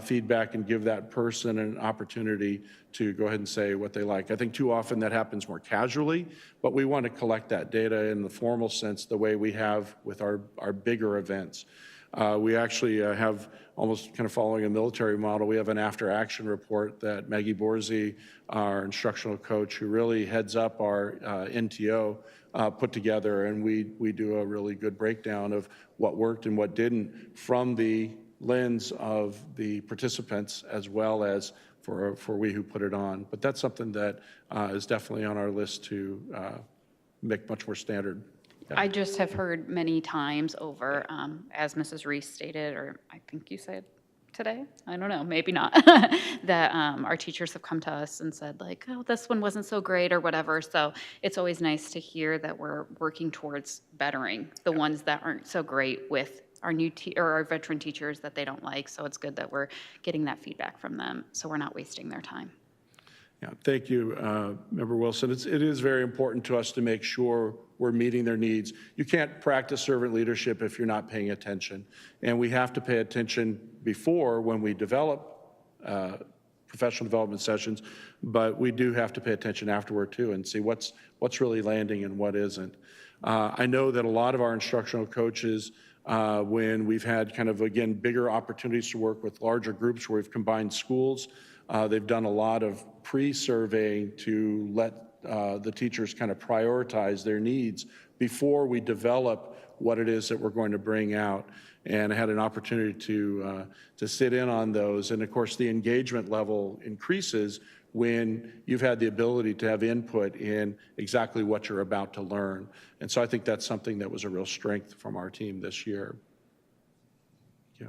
Speaker 10: feedback and give that person an opportunity to go ahead and say what they like. I think too often that happens more casually, but we want to collect that data in the formal sense the way we have with our bigger events. We actually have, almost kind of following a military model, we have an after-action report that Maggie Borsey, our instructional coach, who really heads up our NTO, put together, and we do a really good breakdown of what worked and what didn't from the lens of the participants as well as for we who put it on. But that's something that is definitely on our list to make much more standard. Yeah.
Speaker 6: I just have heard many times over, as Mrs. Reese stated, or I think you said today, I don't know, maybe not, that our teachers have come to us and said like, oh, this one wasn't so great or whatever. So it's always nice to hear that we're working towards bettering the ones that aren't so great with our new or our veteran teachers that they don't like. So it's good that we're getting that feedback from them, so we're not wasting their time.
Speaker 10: Yeah, thank you, Member Wilson. It is very important to us to make sure we're meeting their needs. You can't practice servant leadership if you're not paying attention. And we have to pay attention before when we develop professional development sessions, but we do have to pay attention afterward too and see what's really landing and what isn't. I know that a lot of our instructional coaches, when we've had kind of, again, bigger opportunities to work with larger groups where we've combined schools, they've done a lot of pre-surveying to let the teachers kind of prioritize their needs before we develop what it is that we're going to bring out. And I had an opportunity to sit in on those. And of course, the engagement level increases when you've had the ability to have input in exactly what you're about to learn. And so I think that's something that was a real strength from our team this year. Yeah.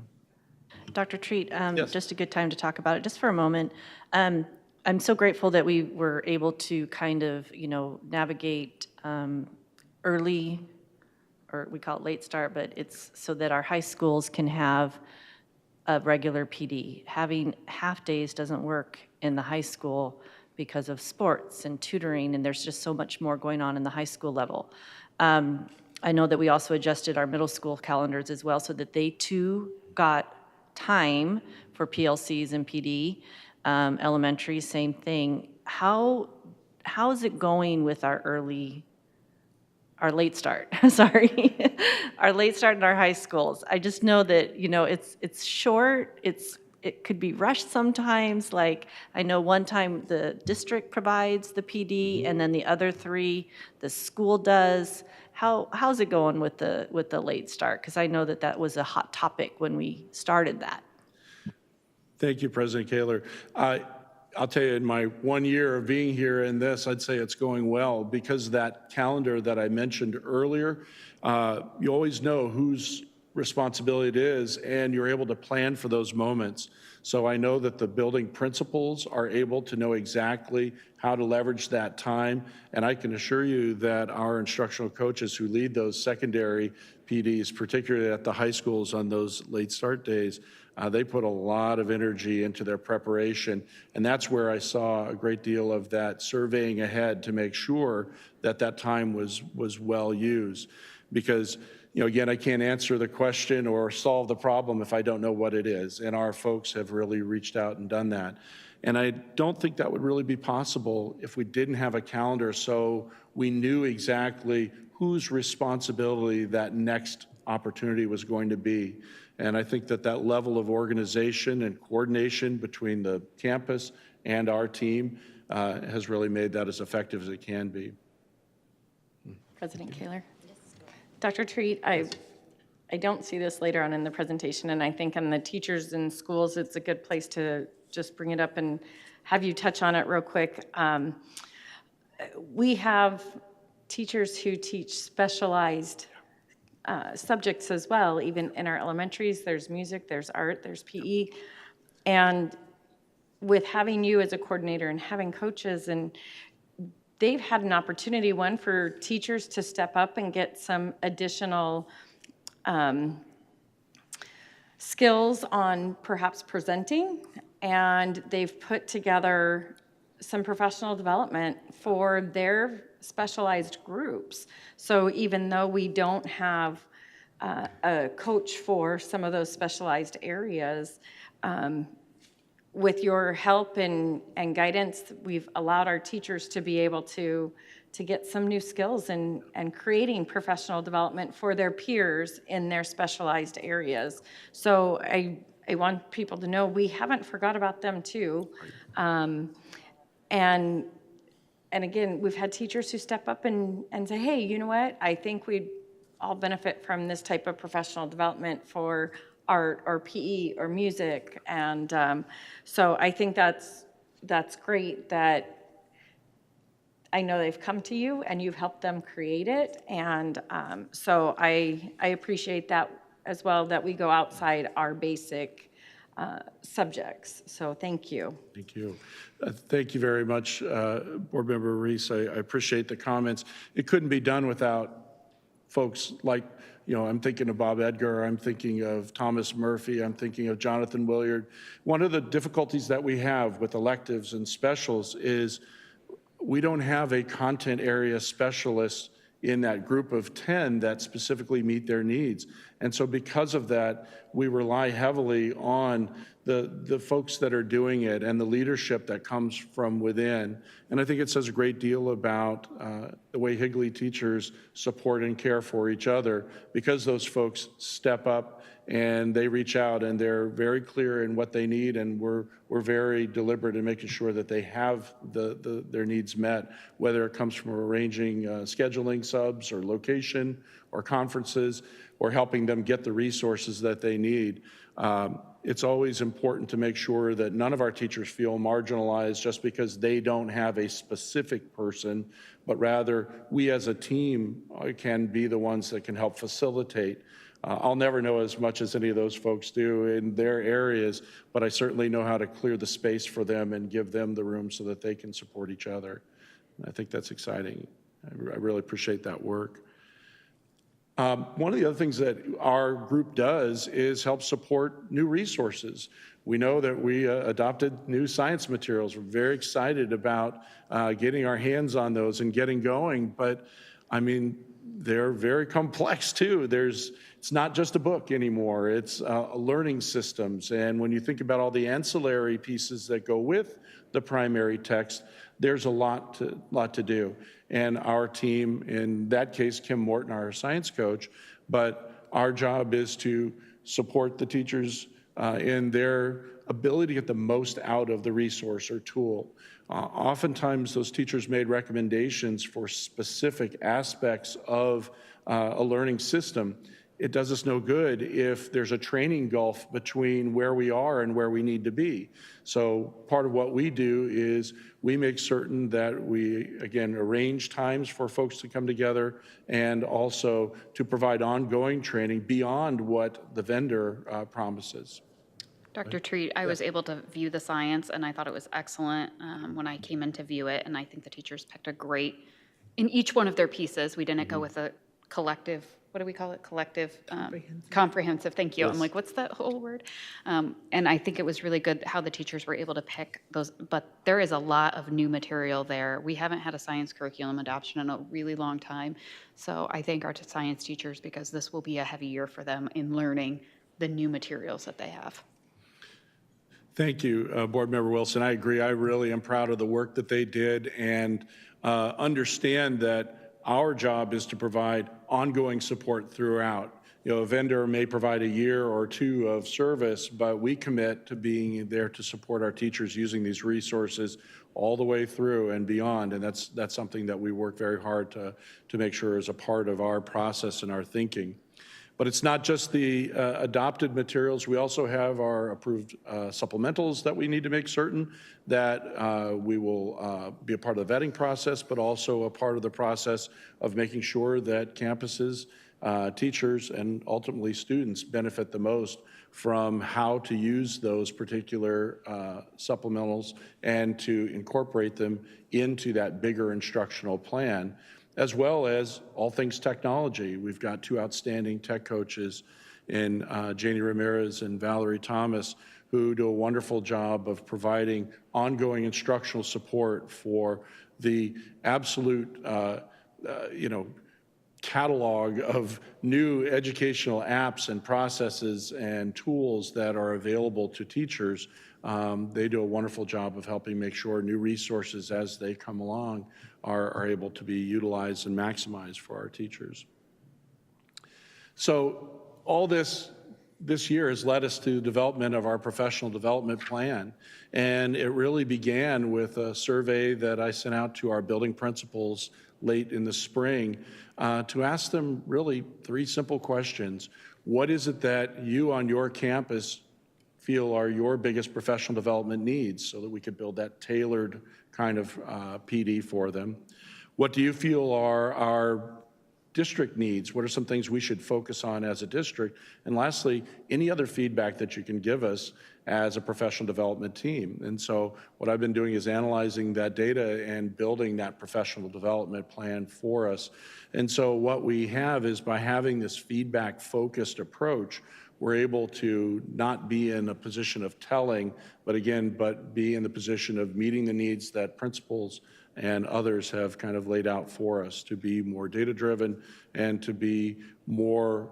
Speaker 1: Dr. Treat,
Speaker 10: Yes.
Speaker 1: just a good time to talk about it, just for a moment. I'm so grateful that we were able to kind of, navigate early, or we call it late start, but it's so that our high schools can have a regular PD. Having half days doesn't work in the high school because of sports and tutoring, and there's just so much more going on in the high school level. I know that we also adjusted our middle school calendars as well so that they too got time for PLCs and PD. Elementary, same thing. How is it going with our late start? Sorry, our late start in our high schools. I just know that it's short. It could be rushed sometimes. Like I know one time the district provides the PD, and then the other 3 the school does. How's it going with the late start? Because I know that was a hot topic when we started that.
Speaker 10: Thank you, President Kaler. I'll tell you, in my 1 year of being here in this, I'd say it's going well because that calendar that I mentioned earlier, you always know whose responsibility it is, and you're able to plan for those moments. So I know that the building principals are able to know exactly how to leverage that time, and I can assure you that our instructional coaches who lead those secondary PDs, particularly at the high schools on those late start days, they put a lot of energy into their preparation, and that's where I saw a great deal of that surveying ahead to make sure that that time was well used. Because, again, I can't answer the question or solve the problem if I don't know what it is, and our folks have really reached out and done that. And I don't think that would really be possible if we didn't have a calendar so we knew exactly whose responsibility that next opportunity was going to be. And I think that level of organization and coordination between the campus and our team has really made that as effective as it can be.
Speaker 1: President Kaler? Dr. Treat, I
Speaker 11: I don't see this later on in the presentation, and I think on the teachers in schools, it's a good place to just bring it up and have you touch on it real quick. We have teachers who teach specialized subjects as well, even in our elementaries. There's music, there's art, there's PE. And with having you as a coordinator and having coaches, and they've had an opportunity, one, for teachers to step up and get some additional skills on perhaps presenting, and they've put together some professional development for their specialized groups. So even though we don't have a coach for some of those specialized areas, with your help and guidance, we've allowed our teachers to be able to get some new skills and creating professional development for their peers in their specialized areas. So I want people to know we haven't forgot about them too. And again, we've had teachers who step up and say, hey, you know what? I think we'd all benefit from this type of professional development for art or PE or music. And so I think that's great that I know they've come to you and you've helped them create it. And so I appreciate that as well, that we go outside our basic subjects. So thank you.
Speaker 10: Thank you. Thank you very much, Board Member Reese. I appreciate the comments. It couldn't be done without folks like, I'm thinking of Bob Edgar, I'm thinking of Thomas Murphy, I'm thinking of Jonathan Williard. One of the difficulties that we have with electives and specials is we don't have a content area specialist in that group of 10 that specifically meet their needs. And so because of that, we rely heavily on the folks that are doing it and the leadership that comes from within. And I think it says a great deal about the way Higley teachers support and care for each other, because those folks step up and they reach out and they're very clear in what they need, and we're very deliberate in making sure that they have their needs met, whether it comes from arranging scheduling subs or location or conferences or helping them get the resources that they need. It's always important to make sure that none of our teachers feel marginalized just because they don't have a specific person, but rather we as a team can be the ones that can help facilitate. I'll never know as much as any of those folks do in their areas, but I certainly know how to clear the space for them and give them the room so that they can support each other. And I think that's exciting. I really appreciate that work. One of the other things that our group does is help support new resources. We know that we adopted new science materials. We're very excited about getting our hands on those and getting going, but I mean, they're very complex too. It's not just a book anymore, it's learning systems. And when you think about all the ancillary pieces that go with the primary text, there's a lot to do. And our team, in that case, Kim Morton, our science coach, but our job is to support the teachers in their ability to get the most out of the resource or tool. Oftentimes, those teachers made recommendations for specific aspects of a learning system. It does us no good if there's a training gulf between where we are and where we need to be. So part of what we do is we make certain that we, again, arrange times for folks to come together and also to provide ongoing training beyond what the vendor promises.
Speaker 6: Dr. Treat, I was able to view the science, and I thought it was excellent when I came in to view it, and I think the teachers picked a great, in each one of their pieces, we didn't go with a collective, what do we call it? Collective, comprehensive, thank you. Yes. I'm like, what's that whole word? And I think it was really good how the teachers were able to pick those, but there is a lot of new material there. We haven't had a science curriculum adoption in a really long time, so I thank our science teachers because this will be a heavy year for them in learning the new materials that they have.
Speaker 10: Thank you, Board Member Wilson. I agree. I really am proud of the work that they did and understand that our job is to provide ongoing support throughout. A vendor may provide a year or two of service, but we commit to being there to support our teachers using these resources all the way through and beyond. And that's something that we work very hard to make sure is a part of our process and our thinking. But it's not just the adopted materials. We also have our approved supplementals that we need to make certain that we will be a part of the vetting process, but also a part of the process of making sure that campuses, teachers, and ultimately students benefit the most from how to use those particular supplementals and to incorporate them into that bigger instructional plan, as well as all things technology. We've got two outstanding tech coaches in Janie Ramirez and Valerie Thomas, who do a wonderful job of providing ongoing instructional support for the absolute, catalog of new educational apps and processes and tools that are available to teachers. They do a wonderful job of helping make sure new resources as they come along are able to be utilized and maximized for our teachers. So all this year has led us to the development of our professional development plan. And it really began with a survey that I sent out to our building principals late in the spring to ask them really three simple questions. What is it that you on your campus feel are your biggest professional development needs, so that we could build that tailored kind of PD for them? What do you feel are our district needs? What are some things we should focus on as a district? And lastly, any other feedback that you can give us as a professional development team. And so what I've been doing is analyzing that data and building that professional development plan for us. And so what we have is, by having this feedback-focused approach, we're able to not be in a position of telling, but be in the position of meeting the needs that principals and others have kind of laid out for us, to be more data-driven and to be more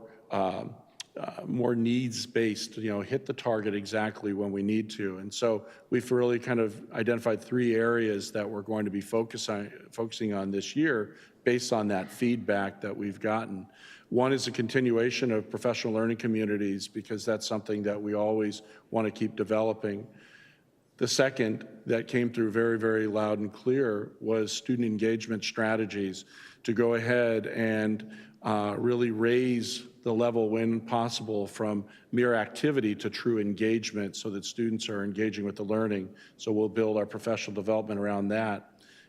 Speaker 10: needs-based, hit the target exactly when we need to. And so we've really kind of identified three areas that we're going to be focusing on this year based on that feedback that we've gotten. One is a continuation of professional learning communities, because that's something that we always want to keep developing. The second that came through very, very loud and clear was student engagement strategies, to go ahead and really raise the level when possible from mere activity to true engagement, so that students are engaging with the learning. So we'll build our professional development around that.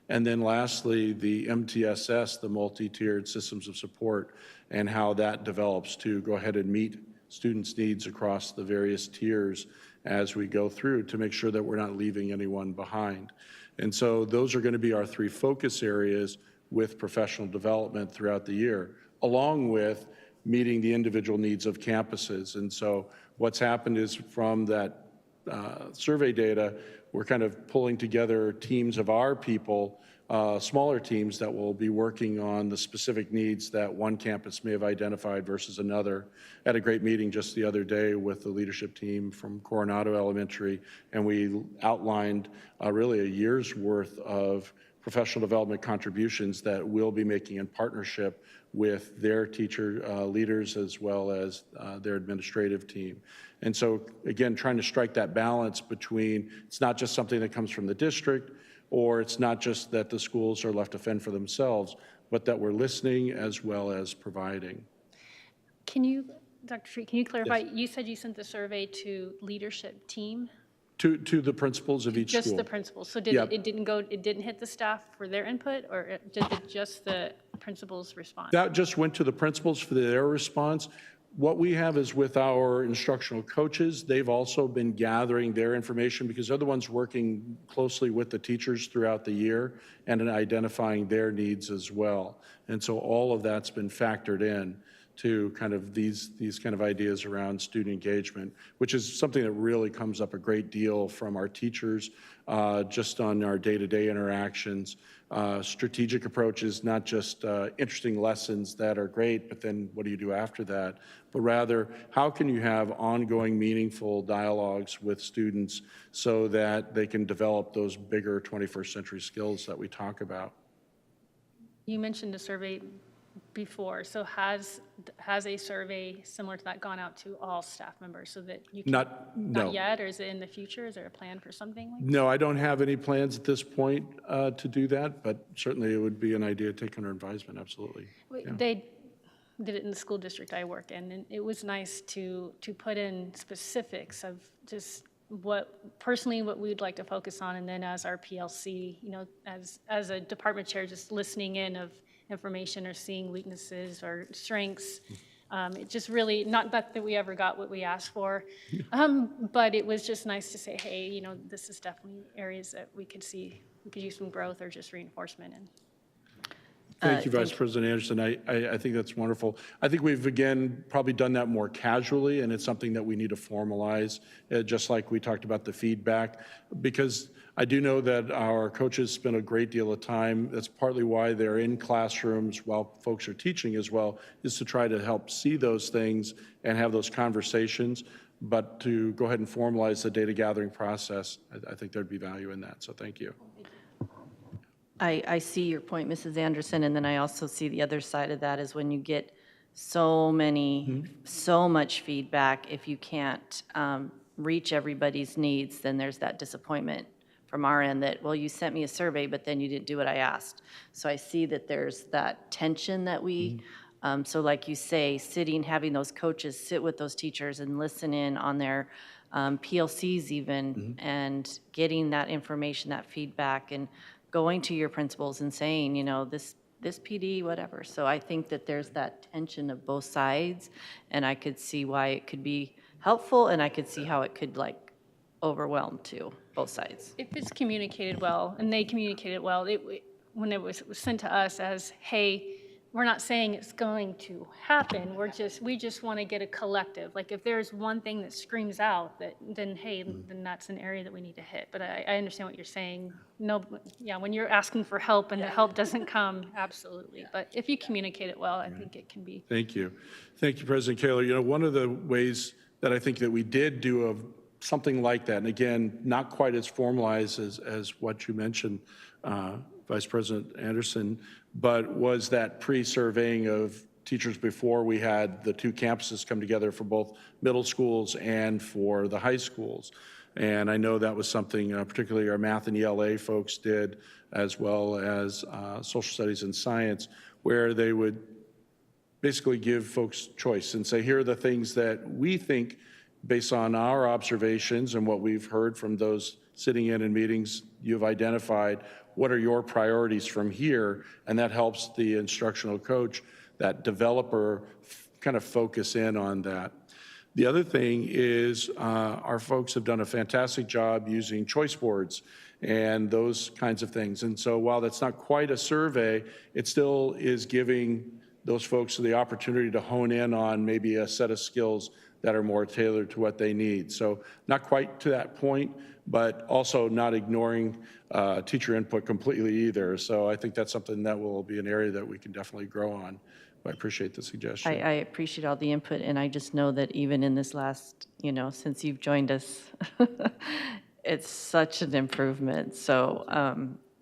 Speaker 10: And then lastly, the MTSS, the multi-tiered systems of support, and how that develops to go ahead and meet students' needs across the various tiers as we go through, to make sure that we're not leaving anyone behind. And so those are going to be our three focus areas with professional development throughout the year, along with meeting the individual needs of campuses. And so what's happened is, from that survey data, we're kind of pulling together teams of our people, smaller teams that will be working on the specific needs that one campus may have identified versus another. I had a great meeting just the other day with the leadership team from Coronado Elementary, and we outlined really a year's worth of professional development contributions that we'll be making in partnership with their teacher leaders, as well as their administrative team. And so, again, trying to strike that balance between, it's not just something that comes from the district, or it's not just that the schools are left to fend for themselves, but that we're listening as well as providing.
Speaker 3: Can you, Dr. Treat, can you clarify?
Speaker 10: Yes.
Speaker 3: You said you sent the survey to leadership team?
Speaker 10: To the principals of each school.
Speaker 3: Just the principals. So did it didn't hit the staff for their input, or did just the principals respond?
Speaker 10: That just went to the principals for their response. What we have is, with our instructional coaches, they've also been gathering their information, because they're the ones working closely with the teachers throughout the year and in identifying their needs as well. And so all of that's been factored in to kind of these kind of ideas around student engagement, which is something that really comes up a great deal from our teachers, just on our day-to-day interactions. Strategic approaches, not just interesting lessons that are great, but then what do you do after that? But rather, how can you have ongoing, meaningful dialogues with students so that they can develop those bigger 21st century skills that we talk about?
Speaker 3: You mentioned a survey before. So has a survey similar to that gone out to all staff members, so that you can? Not yet, or is it in the future? Is there a plan for something like that?
Speaker 10: No, I don't have any plans at this point to do that, but certainly it would be an idea to take under advisement, absolutely.
Speaker 3: Yeah. did it in the school district I work in, and it was nice to put in specifics of just what we'd like to focus on, and then as our PLC, as a department chair, just listening in of information or seeing weaknesses or strengths. It just really, not that we ever got what we asked for, but it was just nice to say, hey, this is definitely areas that we could use some growth or just reinforcement in.
Speaker 10: Thank you, Vice President Anderson. I think that's wonderful. I think we've, again, probably done that more casually, and it's something that we need to formalize, just like we talked about the feedback, because I do know that our coaches spend a great deal of time. That's partly why they're in classrooms while folks are teaching as well, is to try to help see those things and have those conversations. But to go ahead and formalize the data gathering process, I think there'd be value in that. So thank you.
Speaker 1: I see your point, Mrs. Anderson, and then I also see the other side of that is when you get so much feedback, if you can't reach everybody's needs, then there's that disappointment from our end that, well, you sent me a survey, but then you didn't do what I asked. So I see that there's that tension that we, so like you say, having those coaches sit with those teachers and listen in on their PLCs even, and getting that information, that feedback, and going to your principals and saying, this PD, whatever. So I think that there's that tension of both sides, and I could see why it could be helpful, and I could see how it could overwhelm too, both sides.
Speaker 3: If it's communicated well, and they communicated well, when it was sent to us as, hey, we're not saying it's going to happen, we just want to get a collective. Like if there's one thing that screams out, then that's an area that we need to hit. But I understand what you're saying. No, yeah, when you're asking for help and the help doesn't come, absolutely. But if you communicate it well, I think it can be.
Speaker 10: Thank you. Thank you, President Kaler. One of the ways that I think that we did do something like that, and again, not quite as formalized as what you mentioned, Vice President Anderson, but was that pre-surveying of teachers before we had the two campuses come together for both middle schools and for the high schools. And I know that was something particularly our math and ELA folks did, as well as social studies and science, where they would basically give folks choice and say, here are the things that we think, based on our observations and what we've heard from those sitting in meetings, you've identified what are your priorities from here, and that helps the instructional coach, that developer, kind of focus in on that. The other thing is our folks have done a fantastic job using choice boards and those kinds of things. And so while that's not quite a survey, it still is giving those folks the opportunity to hone in on maybe a set of skills that are more tailored to what they need. So not quite to that point, but also not ignoring teacher input completely either. So I think that's something that will be an area that we can definitely grow on. I appreciate the suggestion.
Speaker 1: I appreciate all the input, and I just know that even in this last, since you've joined us, it's such an improvement. So,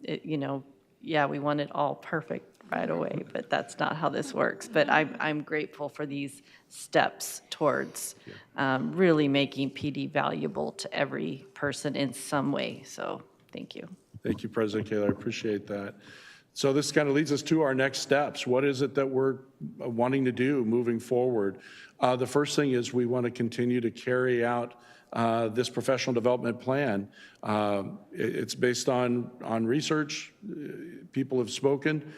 Speaker 1: we want it all perfect right away, but that's not how this works. But I'm grateful for these steps towards really making PD valuable to every person in some way. So thank you.
Speaker 10: Thank you, President Kaler. I appreciate that. So this kind of leads us to our next steps. What is it that we're wanting to do moving forward? The first thing is we want to continue to carry out this professional development plan. It's based on research. People have spoken.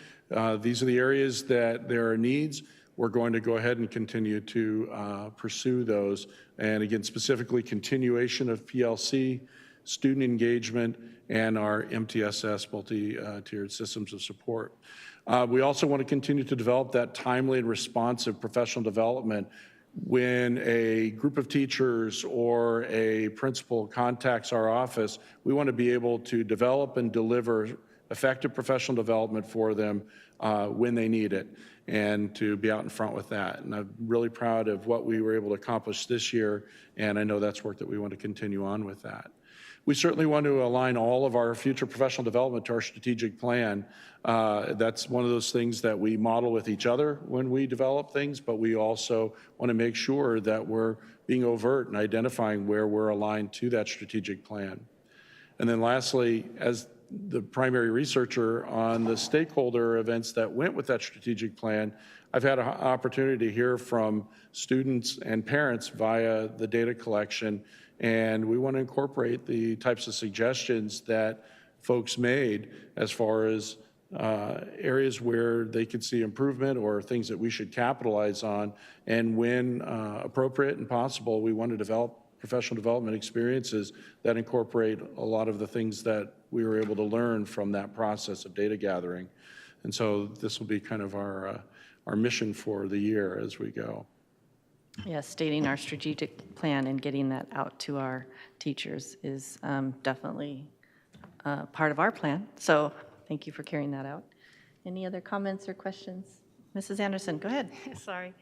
Speaker 10: These are the areas that there are needs. We're going to go ahead and continue to pursue those. And again, specifically continuation of PLC, student engagement, and our MTSS, multi-tiered systems of support. We also want to continue to develop that timely and responsive professional development. When a group of teachers or a principal contacts our office, we want to be able to develop and deliver effective professional development for them when they need it, and to be out in front with that. And I'm really proud of what we were able to accomplish this year, and I know that's work that we want to continue on with that. We certainly want to align all of our future professional development to our strategic plan. That's one of those things that we model with each other when we develop things, but we also want to make sure that we're being overt and identifying where we're aligned to that strategic plan. And then lastly, as the primary researcher on the stakeholder events that went with that strategic plan, I've had an opportunity to hear from students and parents via the data collection, and we want to incorporate the types of suggestions that folks made as far as areas where they could see improvement or things that we should capitalize on. And when appropriate and possible, we want to develop professional development experiences that incorporate a lot of the things that we were able to learn from that process of data gathering. And so this will be kind of our mission for the year as we go.
Speaker 1: Yes, stating our strategic plan and getting that out to our teachers is definitely part of our plan. So thank you for carrying that out. Any other comments or questions? Mrs. Anderson, go ahead.
Speaker 3: Sorry.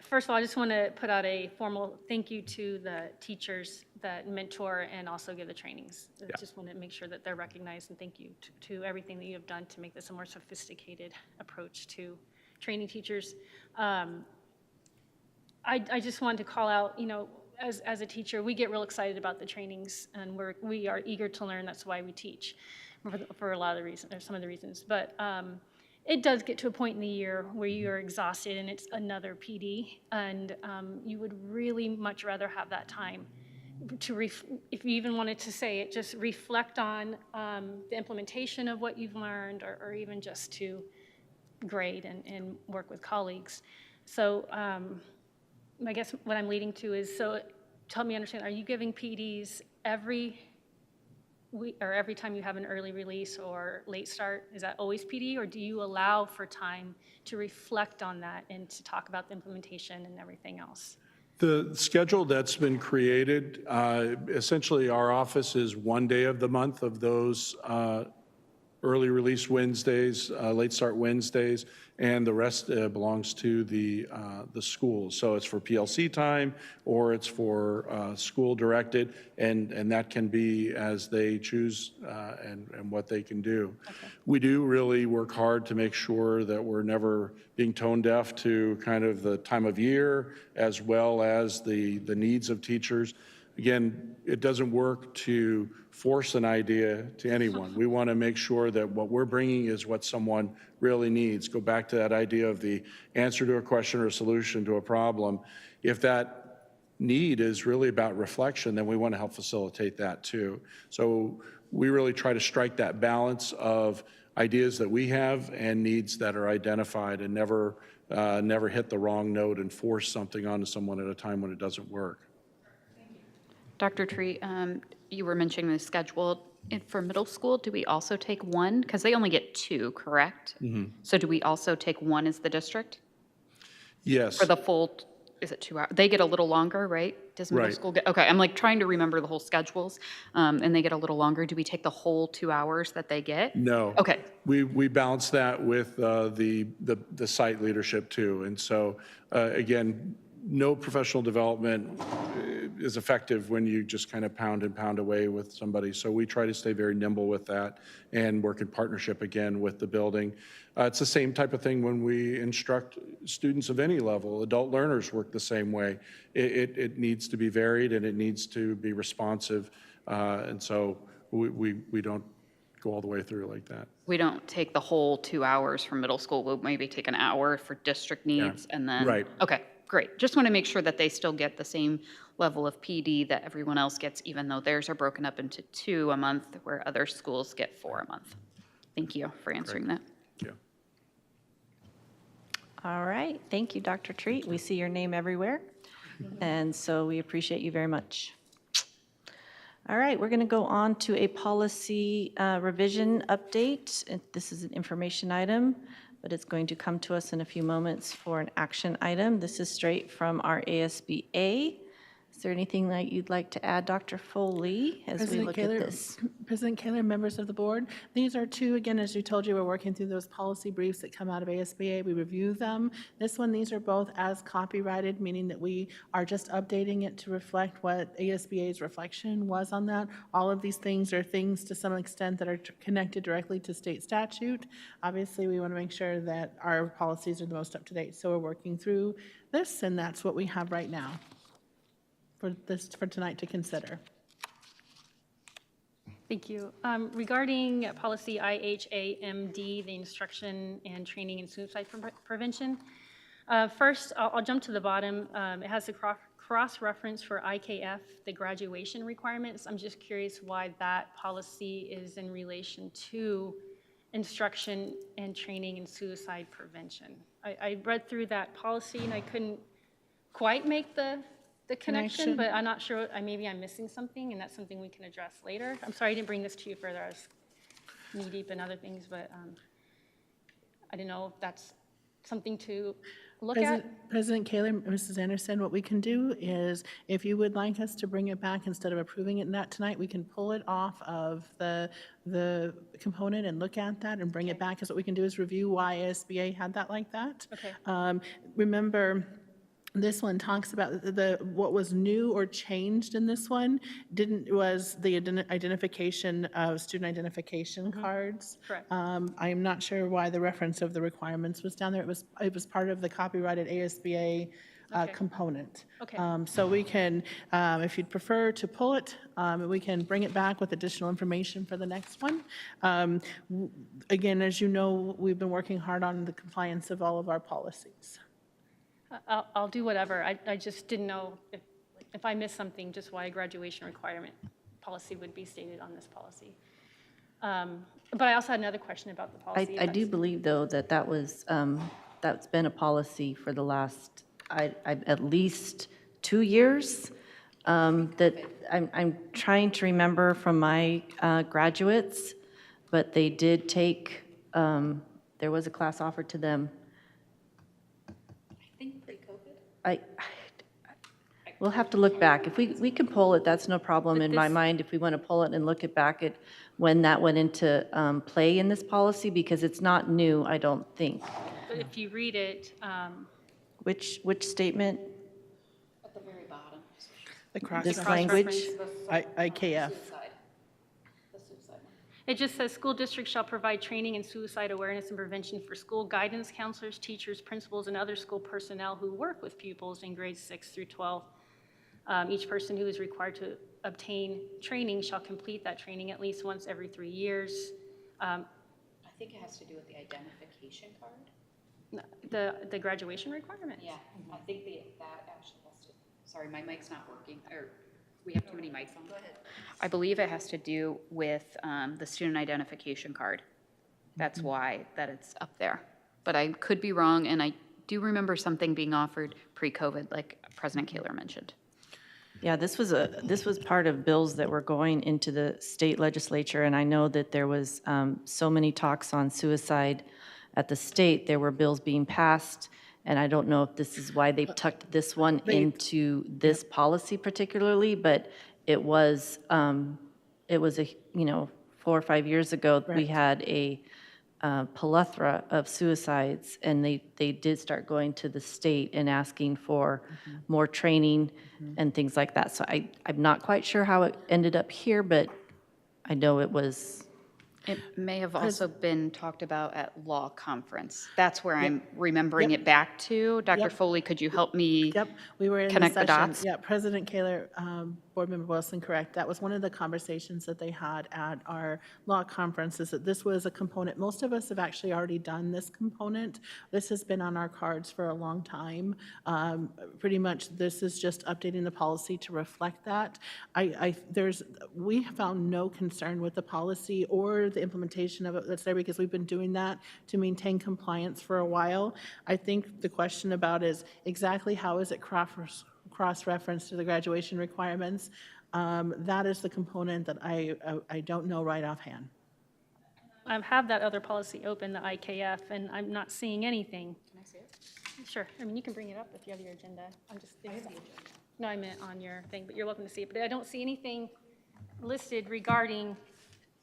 Speaker 3: First of all, I just want to put out a formal thank you to the teachers that mentor and also give the trainings. I just want to make sure that they're recognized, and thank you to everything that you have done to make this a more sophisticated approach to training teachers. I just wanted to call out, you know, as a teacher, we get real excited about the trainings, and we are eager to learn. That's why we teach for a lot of the reasons, or some of the reasons. But it does get to a point in the year where you are exhausted and it's another PD, and you would really much rather have that time to, if you even wanted to say it, just reflect on the implementation of what you've learned, or even just to grade and work with colleagues. So I guess what I'm leading to is, so help me understand, are you giving PDs every week, or every time you have an early release or late start? Is that always PD, or do you allow for time to reflect on that and to talk about the implementation and everything else?
Speaker 10: The schedule that's been created, essentially our office is one day of the month of those early release Wednesdays, late start Wednesdays, and the rest belongs to the schools. So it's for PLC time, or it's for school directed, and that can be as they choose and what they can do. Okay. We do really work hard to make sure that we're never being tone deaf to kind of the time of year, as well as the needs of teachers. Again, it doesn't work to force an idea to anyone. We want to make sure that what we're bringing is what someone really needs. Go back to that idea of the answer to a question or a solution to a problem. If that need is really about reflection, then we want to help facilitate that too. So we really try to strike that balance of ideas that we have and needs that are identified, and never hit the wrong note and force something onto someone at a time when it doesn't work.
Speaker 6: Dr. Treat, you were mentioning the schedule. For middle school, do we also take one? Because they only get two, correct? Mm-hmm. So do we also take one as the district?
Speaker 10: Yes.
Speaker 6: For the full, is it 2 hours? They get a little longer, right? Does middle school get, okay, I'm like trying to remember the whole schedules, and they get a little longer. Do we take the whole 2 hours that they get?
Speaker 10: No.
Speaker 6: Okay.
Speaker 10: We balance that with the site leadership too. And so, again, no professional development is effective when you just kind of pound and pound away with somebody. So we try to stay very nimble with that and work in partnership again with the building. It's the same type of thing when we instruct students of any level. Adult learners work the same way. It needs to be varied, and it needs to be responsive. And so we don't go all the way through like that.
Speaker 6: We don't take the whole 2 hours for middle school. We'll maybe take an hour for district needs, and then.
Speaker 10: Right.
Speaker 6: Okay. Great. Just want to make sure that they still get the same level of PD that everyone else gets, even though theirs are broken up into 2 a month, where other schools get 4 a month. Thank you for answering that.
Speaker 10: Thank you.
Speaker 1: All right. Thank you, Dr. Treat. We see your name everywhere, and so we appreciate you very much. All right, we're going to go on to a policy revision update. This is an information item, but it's going to come to us in a few moments for an action item. This is straight from our ASBA. Is there anything that you'd like to add, Dr. Foley, as we look at this?
Speaker 2: President Kaler, members of the board, these are two, again, as you told you, we're working through those policy briefs that come out of ASBA. We review them. This one, these are both as copyrighted, meaning that we are just updating it to reflect what ASBA's reflection was on that. All of these things are things to some extent that are connected directly to state statute. Obviously, we want to make sure that our policies are the most up to date. So we're working through this, and that's what we have right now for tonight to consider.
Speaker 3: Thank you. Regarding policy IHAMD, the instruction and training in suicide prevention, first, I'll jump to the bottom. It has a cross-reference for IKF, the graduation requirements. I'm just curious why that policy is in relation to instruction and training in suicide prevention. I read through that policy and I couldn't quite make the connection, but I'm not sure, maybe I'm missing something, and that's something we can address later. I'm sorry I didn't bring this to you further. I was knee-deep in other things, but I didn't know if that's something to look at.
Speaker 2: President Kaler, Mrs. Anderson, what we can do is, if you would like us to bring it back instead of approving it not tonight, we can pull it off of the component and look at that and bring it back, because what we can do is review why ASBA had that like that.
Speaker 3: Okay.
Speaker 2: Remember, this one talks about what was new or changed in this one was the identification of student identification cards.
Speaker 3: Correct.
Speaker 2: I am not sure why the reference of the requirements was down there. It was part of the copyrighted ASBA component.
Speaker 3: Okay.
Speaker 2: So we can, if you'd prefer to pull it, we can bring it back with additional information for the next one. Again, as you know, we've been working hard on the compliance of all of our policies.
Speaker 3: I'll do whatever. I just didn't know if I missed something, just why a graduation requirement policy would be stated on this policy. But I also had another question about the policy.
Speaker 1: I do believe, though, that was, that's been a policy for the last, at least 2 years. That I'm trying to remember from my graduates, but they did take, there was a class offered to them. We'll have to look back. If we can pull it, that's no problem in my mind, if we want to pull it and look it back at when that went into play in this policy, because it's not new, I don't think.
Speaker 3: But if you read it,
Speaker 1: Which statement?
Speaker 6: At the very bottom.
Speaker 1: This language?
Speaker 2: IKF.
Speaker 3: it just says, school districts shall provide training in suicide awareness and prevention for school guidance counselors, teachers, principals, and other school personnel who work with pupils in grades 6 through 12. Each person who is required to obtain training shall complete that training at least once every 3 years.
Speaker 6: I think it has to do with the identification card.
Speaker 3: The graduation requirement?
Speaker 6: Yeah, I think that actually has to, sorry, my mic's not working, or we have too many mics on. Go ahead. I believe it has to do with the student identification card. That's why that it's up there. But I could be wrong, and I do remember something being offered pre-COVID, like President Kaler mentioned.
Speaker 1: Yeah, this was part of bills that were going into the state legislature, and I know that there was so many talks on suicide at the state. There were bills being passed, and I don't know if this is why they tucked this one into this policy particularly, but it was a 4 or 5 years ago, we had a plethora of suicides, and they did start going to the state and asking for more training and things like that. So I'm not quite sure how it ended up here, but I know it was.
Speaker 6: It may have also been talked about at law conference. That's where I'm remembering it back to. Dr. Foley, could you help me
Speaker 2: We were in
Speaker 6: connect the
Speaker 2: session.
Speaker 6: dots?
Speaker 2: Yeah, President Kaler, Board Member Wilson, correct. That was one of the conversations that they had at our law conference, is that this was a component. Most of us have actually already done this component. This has been on our cards for a long time. Pretty much this is just updating the policy to reflect that. We found no concern with the policy or the implementation of it that's there, because we've been doing that to maintain compliance for a while. I think the question about is exactly how is it cross-referenced to the graduation requirements. That is the component that I don't know right offhand.
Speaker 3: I have that other policy open, the IKF, and I'm not seeing anything.
Speaker 6: Can I see it?
Speaker 3: Sure, I mean, you can bring it up if you have your agenda. I have the agenda. No, I meant on your thing, but you're welcome to see it. But I don't see anything listed regarding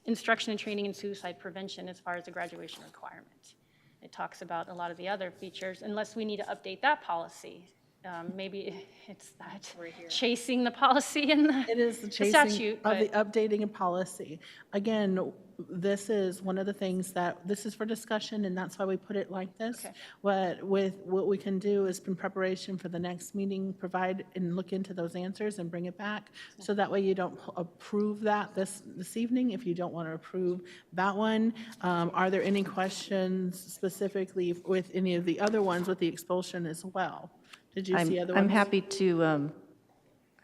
Speaker 3: instruction and training in suicide prevention as far as the graduation requirement. It talks about a lot of the other features, unless we need to update that policy. Maybe it's that chasing the policy and
Speaker 2: It is the
Speaker 3: the
Speaker 2: chasing
Speaker 3: statute,
Speaker 2: of the
Speaker 3: but
Speaker 2: updating of policy. Again, this is one of the things that, this is for discussion, and that's why we put it like this.
Speaker 3: Okay.
Speaker 2: What we can do is, in preparation for the next meeting, provide and look into those answers and bring it back. So that way you don't approve that this evening, if you don't want to approve that one. Are there any questions specifically with any of the other ones with the expulsion as well? Did you see other ones?
Speaker 1: I'm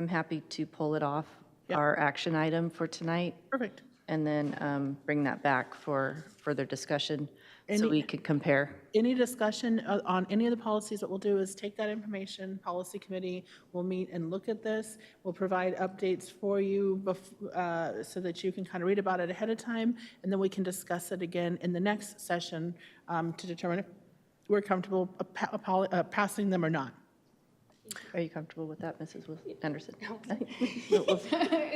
Speaker 1: happy to pull it off,
Speaker 2: Yep.
Speaker 1: our action item for tonight,
Speaker 2: Perfect.
Speaker 1: and then bring that back for further discussion so
Speaker 2: Any-
Speaker 1: we could compare.
Speaker 2: Any discussion on any of the policies, what we'll do is take that information, policy committee will meet and look at this. We'll provide updates for you so that you can kind of read about it ahead of time, and then we can discuss it again in the next session to determine if we're comfortable passing them or not.
Speaker 1: Are you comfortable with that, Mrs. Anderson?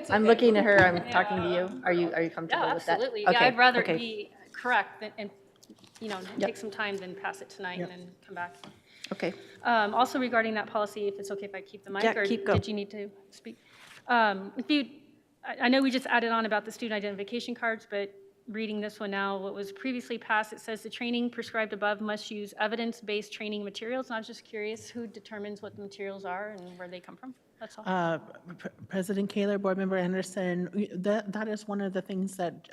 Speaker 1: I'm looking at her, I'm talking to you. Are you
Speaker 3: yeah,
Speaker 1: comfortable with that?
Speaker 3: absolutely. Yeah,
Speaker 1: Okay,
Speaker 3: I'd rather
Speaker 1: okay.
Speaker 3: be correct and, take some time than pass it tonight
Speaker 2: Yep.
Speaker 3: and then come back.
Speaker 1: Okay,
Speaker 3: Also regarding that policy, if it's okay if I keep the mic?
Speaker 1: Yeah,
Speaker 3: Or
Speaker 1: keep going.
Speaker 3: did you need to speak? I know we just added on about the student identification cards, but reading this one now, what was previously passed, it says the training prescribed above must use evidence-based training materials. And I was just curious, who determines what the materials are and where they come from? That's all.
Speaker 2: President Kaler, Board Member Anderson, that is one of the things that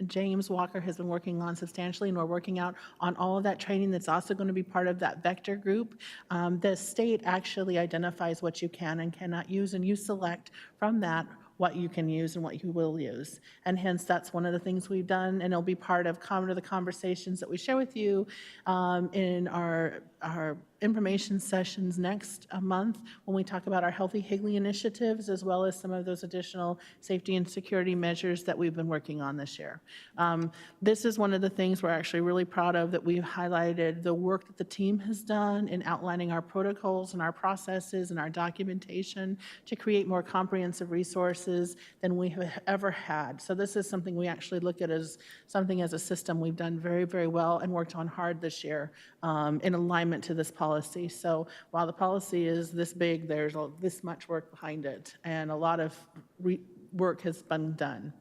Speaker 2: James Walker has been working on substantially, and we're working out on all of that training that's also going to be part of that vector group. The state actually identifies what you can and cannot use, and you select from that what you can use and what you will use. And hence, that's one of the things we've done, and it'll be part of the conversations that we share with you in our information sessions next month when we talk about our Healthy Higley initiatives, as well as some of those additional safety and security measures that we've been working on this year. This is one of the things we're actually really proud of, that we've highlighted the work that the team has done in outlining our protocols and our processes and our documentation to create more comprehensive resources than we have ever had. So this is something we actually look at as something as a system we've done very, very well and worked on hard this year in alignment to this policy. So while the policy is this big, there's this much work behind it, and a lot of work has been done.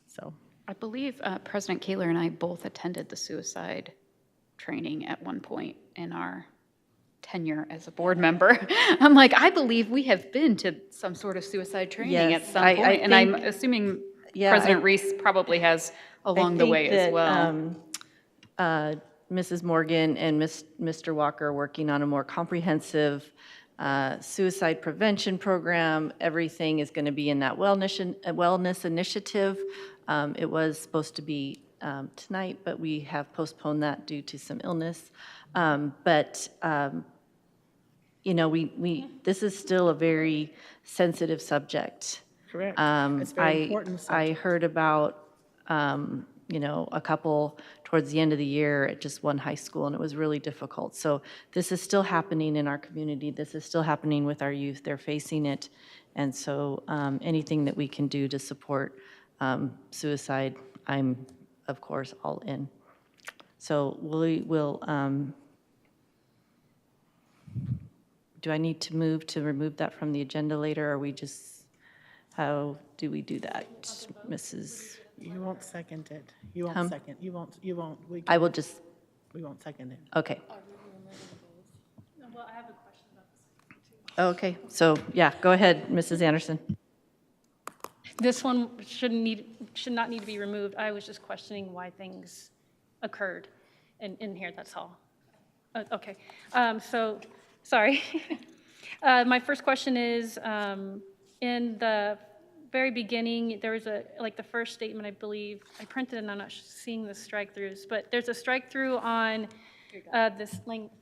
Speaker 2: So
Speaker 6: I believe President Kaler and I both attended the suicide training at one point in our tenure as a board member. I'm like, I believe we have been to some sort of suicide training
Speaker 1: Yes,
Speaker 6: at some
Speaker 1: I
Speaker 6: point, and I'm
Speaker 1: think-
Speaker 6: assuming
Speaker 1: Yeah,
Speaker 6: President Reese probably has along the way as well.
Speaker 1: Mrs. Morgan and Mr. Walker are working on a more comprehensive suicide prevention program. Everything is going to be in that wellness initiative. It was supposed to be tonight, but we have postponed that due to some illness. This is still a very sensitive subject.
Speaker 2: correct. It's very important.
Speaker 1: I heard about, a couple towards the end of the year at just one high school, and it was really difficult. So this is still happening in our community. This is still happening with our youth. They're facing it. And so anything that we can do to support suicide, I'm, of course, all in. So we will, do I need to move to remove that from the agenda later, or we just, how do we do that, Mrs.?
Speaker 2: You won't second it. You won't second. You won't.
Speaker 1: I will just,
Speaker 2: We won't second it.
Speaker 1: okay.
Speaker 3: Well, I have a question about this.
Speaker 1: Okay, so, yeah, go ahead, Mrs. Anderson.
Speaker 3: This one should not need to be removed. I was just questioning why things occurred in here, that's all. Okay, so, sorry. My first question is, in the very beginning, there was the first statement, I believe, I printed and I'm not seeing the strike-throughs, but there's a strike-through on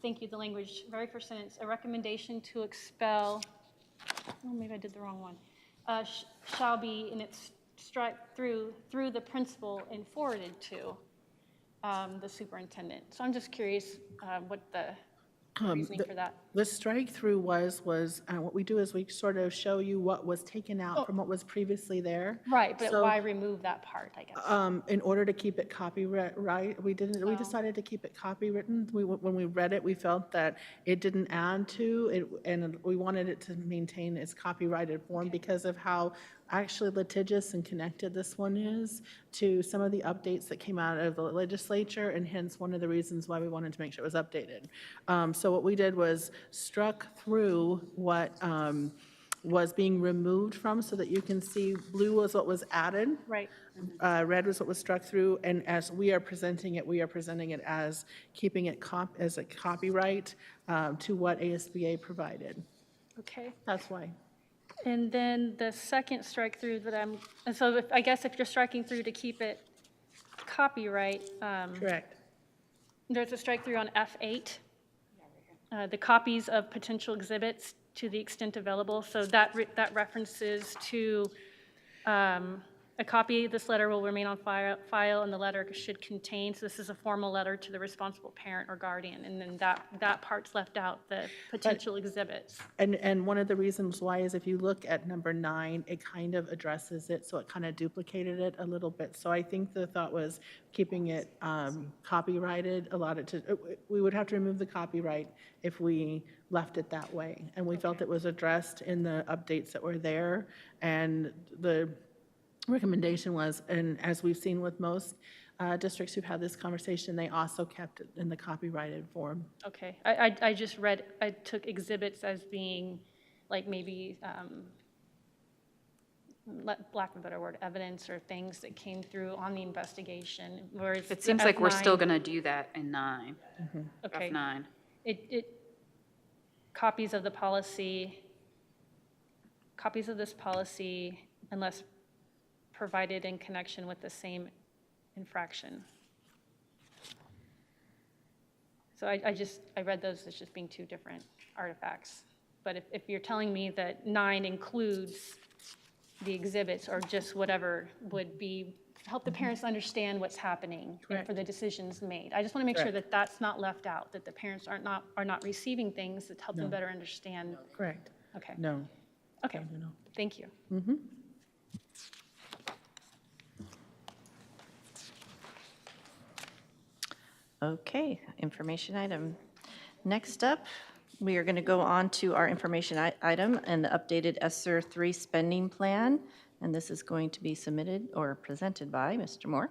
Speaker 3: thank you, the language, very first sentence, a recommendation to expel, oh, maybe I did the wrong one, shall be, and it's strike-through the principal and forwarded to the superintendent. So I'm just curious what the reasoning for that?
Speaker 2: The strike through was what we do is we sort of show you what was taken out from what was previously there.
Speaker 3: Right, but
Speaker 2: So,
Speaker 3: why remove that part, I guess?
Speaker 2: in order to keep it copyright, we decided to keep it copywritten. When we read it, we felt that it didn't add to it, and we wanted it to maintain its copyrighted form because of how actually litigious and connected this one is to some of the updates that came out of the legislature, and hence one of the reasons why we wanted to make sure it was updated. So what we did was struck through what was being removed from, so that you can see blue was what was added.
Speaker 3: Right.
Speaker 2: Red was what was struck through, and as we are presenting it as keeping it as a copyright to what ASBA provided.
Speaker 3: Okay.
Speaker 2: That's why.
Speaker 3: And then the second strike through that and so I guess if you're striking through to keep it copyright,
Speaker 2: Correct.
Speaker 3: there's a strike through on F8. The copies of potential exhibits to the extent available. So that references to a copy of this letter will remain on file and the letter should contain, so this is a formal letter to the responsible parent or guardian, and then that part's left out, the potential exhibits.
Speaker 2: And one of the reasons why is if you look at number 9, it kind of addresses it, so it kind of duplicated it a little bit. So I think the thought was keeping it copyrighted, we would have to remove the copyright if we left it that way. And we felt it was addressed in the updates that were there, and the recommendation was, and as we've seen with most districts who've had this conversation, they also kept it in the copyrighted form.
Speaker 3: Okay, I just read, I took exhibits as being like maybe, lack of a better word, evidence or things that came through on the investigation, whereas
Speaker 6: It seems like we're still going to do that in 9.
Speaker 3: Okay.
Speaker 6: F9.
Speaker 3: Copies of the policy, copies of this policy, unless provided in connection with the same infraction. So I read those as just being two different artifacts. But if you're telling me that 9 includes the exhibits or just whatever would be, help the parents understand what's happening and for the decisions made. I just want to make sure that that's not left out, that the parents are not receiving things that help them better understand.
Speaker 2: Correct.
Speaker 3: Okay.
Speaker 2: No.
Speaker 3: Okay, thank you.
Speaker 1: Okay, information item. Next up, we are going to go on to our information item and the updated ESSER III spending plan. And this is going to be submitted or presented by Mr. Moore.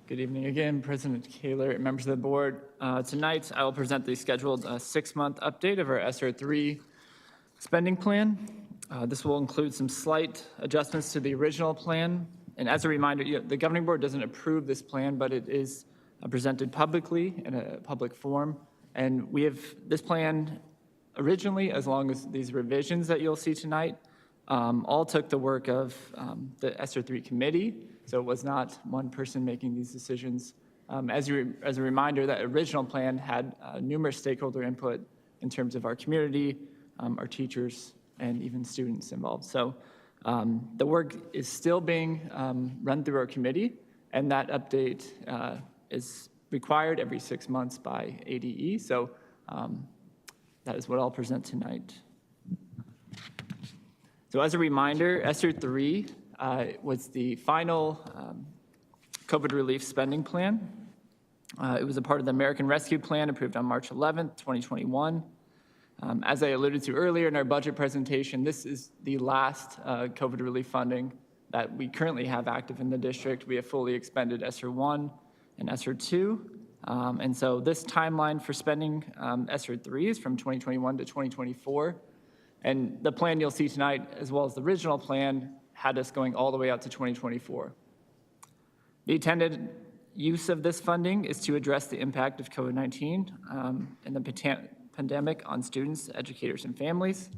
Speaker 4: Good evening again, President Kaler and members of the board. Tonight, I will present the scheduled 6-month update of our ESSER III spending plan. This will include some slight adjustments to the original plan. And as a reminder, the governing board doesn't approve this plan, but it is presented publicly in a public forum. And we have this plan originally, as long as these revisions that you'll see tonight, all took the work of the ESSER III committee. So it was not one person making these decisions. As a reminder, that original plan had numerous stakeholder input in terms of our community, our teachers, and even students involved. So the work is still being run through our committee, and that update is required every 6 months by ADE. So that is what I'll present tonight. So as a reminder, ESSER III was the final COVID relief spending plan. It was a part of the American Rescue Plan approved on March 11th, 2021. As I alluded to earlier in our budget presentation, this is the last COVID relief funding that we currently have active in the district. We have fully expended ESSER I and ESSER II. And so this timeline for spending ESSER III is from 2021 to 2024. And the plan you'll see tonight, as well as the original plan, had us going all the way out to 2024. The intended use of this funding is to address the impact of COVID-19 and the pandemic on students, educators, and families.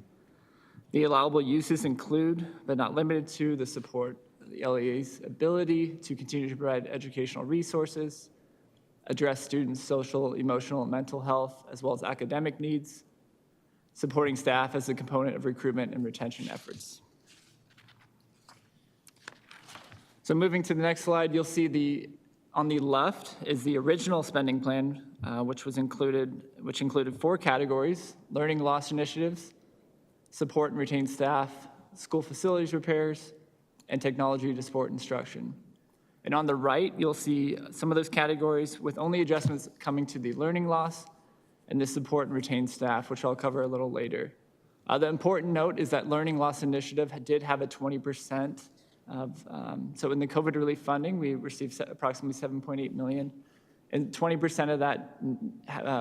Speaker 4: The allowable uses include, but not limited to, the support of the LEA's ability to continue to provide educational resources, address students' social, emotional, and mental health, as well as academic needs, supporting staff as a component of recruitment and retention efforts. So moving to the next slide, you'll see on the left is the original spending plan which included 4 categories: learning loss initiatives, support and retain staff, school facilities repairs, and technology to support instruction. And on the right, you'll see some of those categories with only adjustments coming to the learning loss and the support and retain staff, which I'll cover a little later. The important note is that learning loss initiative did have a 20% of, so in the COVID relief funding, we received approximately $7.8 million, and 20% of that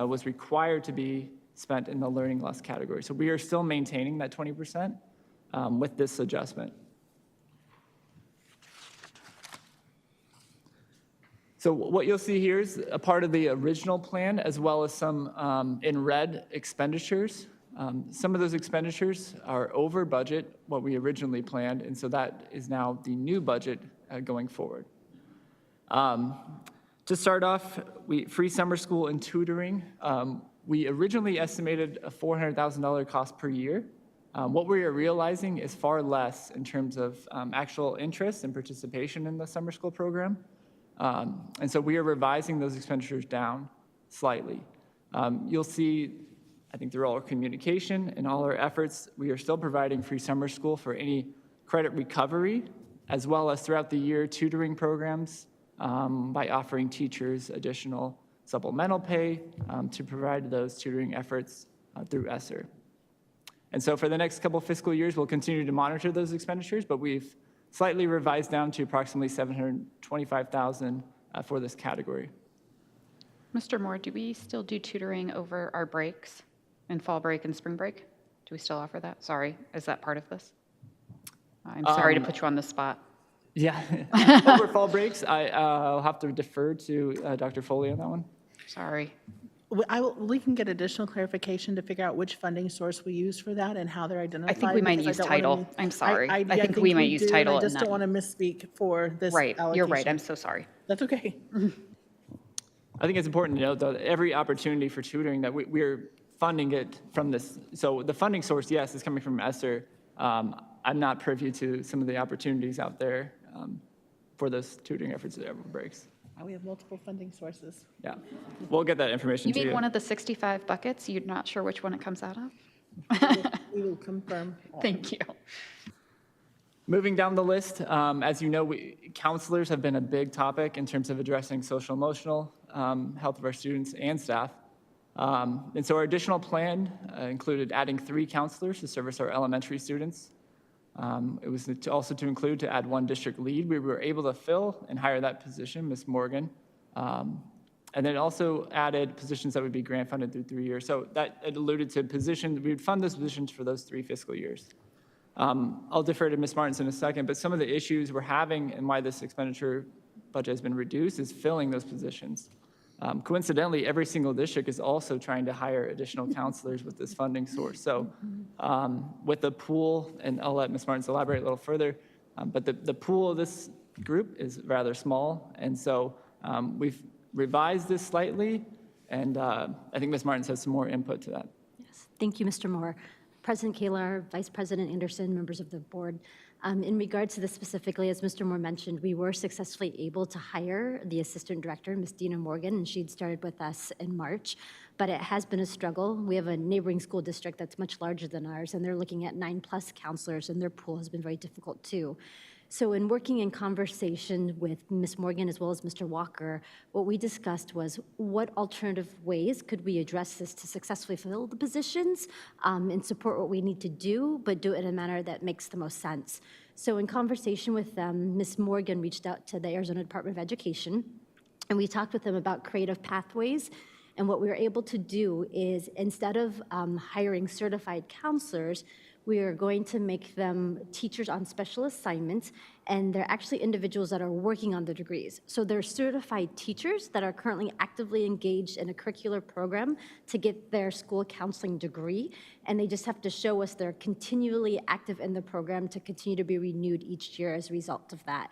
Speaker 4: was required to be spent in the learning loss category. So we are still maintaining that 20% with this adjustment. So what you'll see here is a part of the original plan, as well as some in red expenditures. Some of those expenditures are over budget, what we originally planned, and so that is now the new budget going forward. To start off, free summer school and tutoring, we originally estimated a $400,000 cost per year. What we are realizing is far less in terms of actual interest and participation in the summer school program. And so we are revising those expenditures down slightly. You'll see, I think through all our communication and all our efforts, we are still providing free summer school for any credit recovery, as well as throughout the year tutoring programs by offering teachers additional supplemental pay to provide those tutoring efforts through ESSER. And so for the next couple fiscal years, we'll continue to monitor those expenditures, but we've slightly revised down to approximately $725,000 for this category.
Speaker 6: Mr. Moore, do we still do tutoring over our breaks, in fall break and spring break? Do we still offer that? Sorry, is that part of this? I'm sorry to put you on the spot.
Speaker 4: Yeah, over fall breaks, I'll have to defer to Dr. Foley on that one.
Speaker 6: Sorry.
Speaker 2: We can get additional clarification to figure out which funding source we use for that and how they're identified.
Speaker 6: I think we might use title. I'm sorry. I think we might use
Speaker 2: do,
Speaker 6: title.
Speaker 2: I just
Speaker 6: in
Speaker 2: don't
Speaker 6: that.
Speaker 2: want to misspeak for this
Speaker 6: Right,
Speaker 2: allocation.
Speaker 6: you're right. I'm so sorry.
Speaker 2: That's okay.
Speaker 4: I think it's important to note, though, that every opportunity for tutoring that we're funding it from this. So the funding source, yes, is coming from ESSER. I'm not privy to some of the opportunities out there for those tutoring efforts at over breaks.
Speaker 2: We have multiple funding sources.
Speaker 4: Yeah, we'll get that information
Speaker 6: You
Speaker 4: to you.
Speaker 6: mean one of the 65 buckets? You're not sure which one it comes out of?
Speaker 2: We will confirm.
Speaker 6: Thank you.
Speaker 4: Moving down the list, as you know, counselors have been a big topic in terms of addressing social emotional health of our students and staff. And so our additional plan included adding 3 counselors to service our elementary students. It was also to include to add 1 district lead. We were able to fill and hire that position, Ms. Morgan. And then it also added positions that would be grant funded through 3 years. So that alluded to positions, we would fund those positions for those 3 fiscal years. I'll defer to Ms. Martins in a second, but some of the issues we're having and why this expenditure budget has been reduced is filling those positions. Coincidentally, every single district is also trying to hire additional counselors with this funding source. So with the pool, and I'll let Ms. Martins elaborate a little further, but the pool of this group is rather small. And so we've revised this slightly, and I think Ms. Martins has some more input to that.
Speaker 8: Yes, thank you, Mr. Moore. President Kaler, Vice President Anderson, members of the board. In regards to this specifically, as Mr. Moore mentioned, we were successfully able to hire the Assistant Director, Ms. Dina Morgan, and she'd started with us in March, but it has been a struggle. We have a neighboring school district that's much larger than ours, and they're looking at 9+ counselors, and their pool has been very difficult too. So in working in conversation with Ms. Morgan as well as Mr. Walker, what we discussed was what alternative ways could we address this to successfully fill the positions and support what we need to do, but do it in a manner that makes the most sense. So in conversation with them, Ms. Morgan reached out to the Arizona Department of Education, and we talked with them about creative pathways. And what we were able to do is, instead of hiring certified counselors, we are going to make them teachers on special assignments, and they're actually individuals that are working on the degrees. So they're certified teachers that are currently actively engaged in a curricular program to get their school counseling degree, and they just have to show us they're continually active in the program to continue to be renewed each year as a result of that.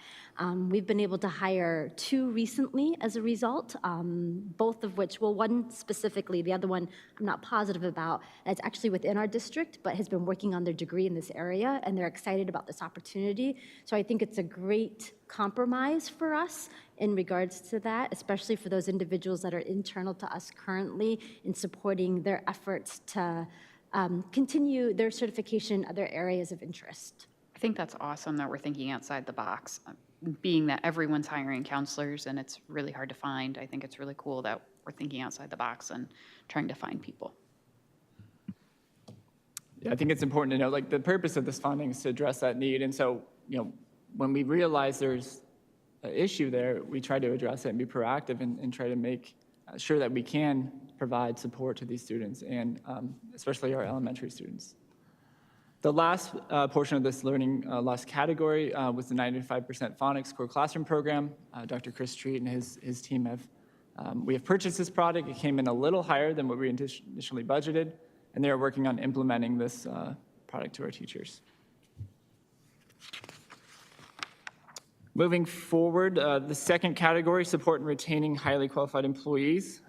Speaker 8: We've been able to hire 2 recently as a result, both of which, well, one specifically, the other one I'm not positive about, that's actually within our district, but has been working on their degree in this area, and they're excited about this opportunity. So I think it's a great compromise for us in regards to that, especially for those individuals that are internal to us currently in supporting their efforts to continue their certification in other areas of interest.
Speaker 6: I think that's awesome that we're thinking outside the box, being that everyone's hiring counselors and it's really hard to find. I think it's really cool that we're thinking outside the box and trying to find people.
Speaker 4: Yeah, I think it's important to know, like, the purpose of this funding is to address that need. And so, when we realize there's an issue there, we try to address it and be proactive and try to make sure that we can provide support to these students and especially our elementary students. The last portion of this learning loss category was the 95% phonics core classroom program. Dr. Chris Treat and his team we have purchased this product. It came in a little higher than what we initially budgeted, and they're working on implementing this product to our teachers. Moving forward, the second category, support and retaining highly qualified employees.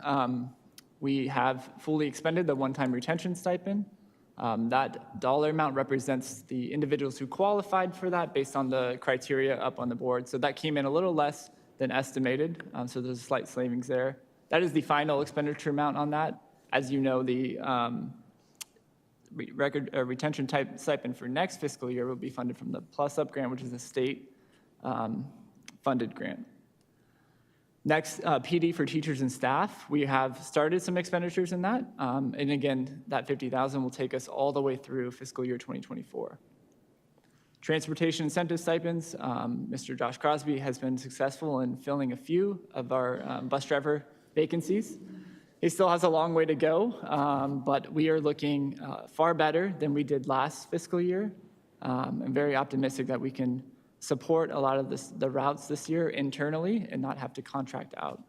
Speaker 4: We have fully expended the one-time retention stipend. That dollar amount represents the individuals who qualified for that based on the criteria up on the board. So that came in a little less than estimated, so there's a slight savings there. That is the final expenditure amount on that. As you know, the retention type stipend for next fiscal year will be funded from the Plus Up grant, which is a state funded grant. Next, PD for teachers and staff. We have started some expenditures in that. And again, that $50,000 will take us all the way through fiscal year 2024. Transportation incentive stipends. Mr. Josh Crosby has been successful in filling a few of our bus driver vacancies. He still has a long way to go, but we are looking far better than we did last fiscal year. I'm very optimistic that we can support a lot of the routes this year internally and not have to contract out.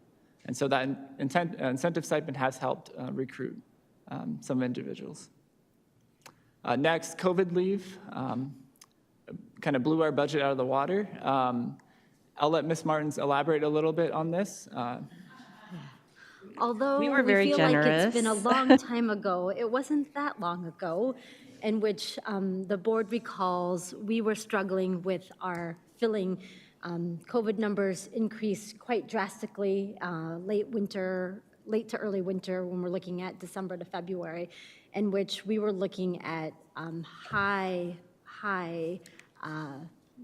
Speaker 4: And so that incentive stipend has helped recruit some individuals. Next, COVID leave. Kind of blew our budget out of the water. I'll let Ms. Martins elaborate a little bit on this.
Speaker 8: Although
Speaker 1: We were very
Speaker 8: feel
Speaker 1: generous.
Speaker 8: like it's been a long time ago, it wasn't that long ago, in which the board recalls we were struggling with our filling. COVID numbers increased quite drastically late to early winter when we're looking at December to February, in which we were looking at high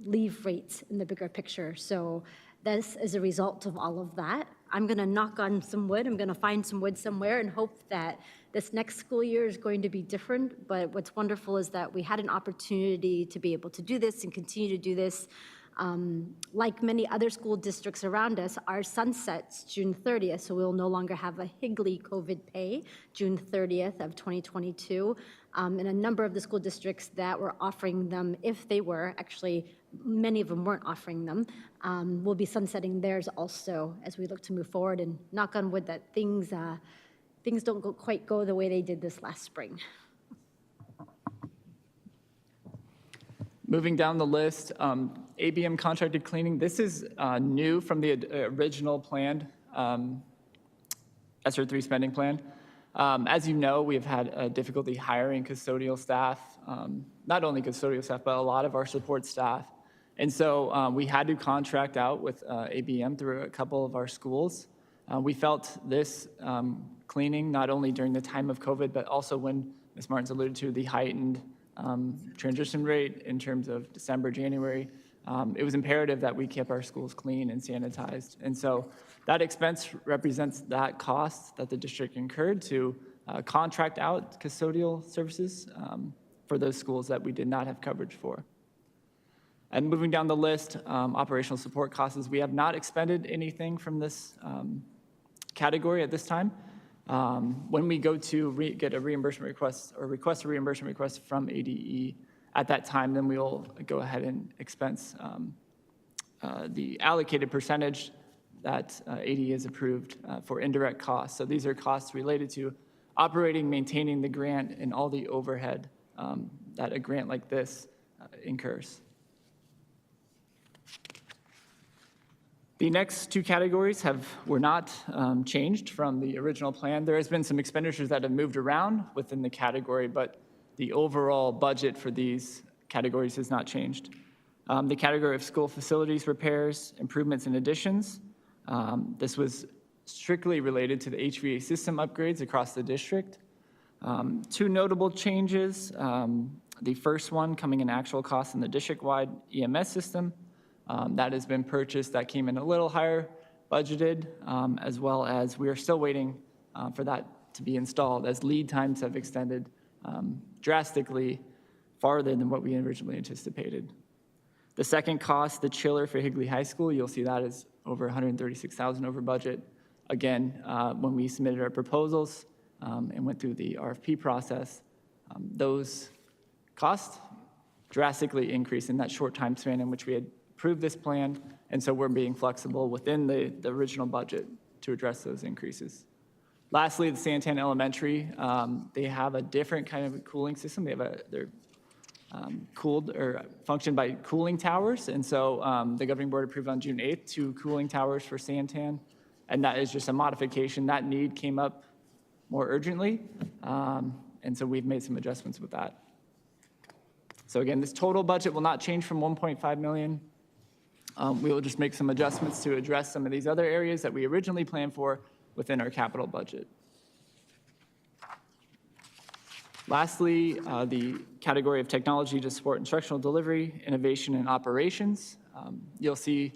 Speaker 8: leave rates in the bigger picture. So this is a result of all of that. I'm going to knock on some wood. I'm going to find some wood somewhere and hope that this next school year is going to be different. But what's wonderful is that we had an opportunity to be able to do this and continue to do this. Like many other school districts around us, ours sunsets June 30th, so we'll no longer have a Higley COVID pay June 30th of 2022. And a number of the school districts that were offering them, if they were, actually many of them weren't offering them, will be sunsetting theirs also as we look to move forward, and knock on wood that things don't quite go the way they did this last spring.
Speaker 4: Moving down the list, ABM contracted cleaning. This is new from the original planned ESSER III spending plan. As you know, we've had difficulty hiring custodial staff, not only custodial staff, but a lot of our support staff. And so we had to contract out with ABM through a couple of our schools. We felt this cleaning, not only during the time of COVID, but also when Ms. Martins alluded to the heightened transition rate in terms of December, January, it was imperative that we keep our schools clean and sanitized. And so that expense represents that cost that the district incurred to contract out custodial services for those schools that we did not have coverage for. And moving down the list, operational support costs, we have not expended anything from this category at this time. When we go to get a reimbursement request or request a reimbursement request from ADE at that time, then we'll go ahead and expense the allocated percentage that ADE has approved for indirect costs. So these are costs related to operating, maintaining the grant, and all the overhead that a grant like this incurs. The next two categories were not changed from the original plan. There has been some expenditures that have moved around within the category, but the overall budget for these categories has not changed. The category of school facilities repairs, improvements, and additions. This was strictly related to the HVAC system upgrades across the district. Two notable changes. The first one coming in actual cost in the district-wide EMS system. That has been purchased. That came in a little higher budgeted, as well as we are still waiting for that to be installed as lead times have extended drastically farther than what we originally anticipated. The second cost, the chiller for Higley High School, you'll see that is over $136,000 over budget. Again, when we submitted our proposals and went through the RFP process, those costs drastically increased in that short time span in which we had approved this plan, and so we're being flexible within the original budget to address those increases. Lastly, the Santan Elementary, they have a different kind of cooling system. They're cooled or function by cooling towers, and so the governing board approved on June 8th 2 cooling towers for Santan, and that is just a modification. That need came up more urgently, and so we've made some adjustments with that. So again, this total budget will not change from $1.5 million. We will just make some adjustments to address some of these other areas that we originally planned for within our capital budget. Lastly, the category of technology to support instructional delivery, innovation, and operations. You'll see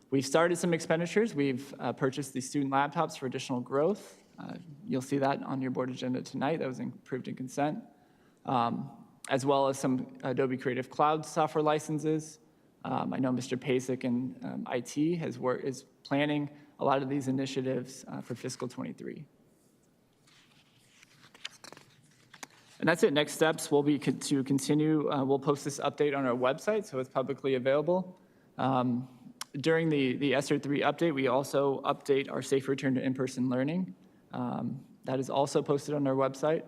Speaker 4: we've started some expenditures. We've purchased these student laptops for additional growth. You'll see that on your board agenda tonight. That was approved in consent, as well as some Adobe Creative Cloud software licenses. I know Mr. Pasek in IT is planning a lot of these initiatives for fiscal '23. And that's it. Next steps will be to continue. We'll post this update on our website, so it's publicly available. During the ESSER III update, we also update our safe return to in-person learning. That is also posted on our website.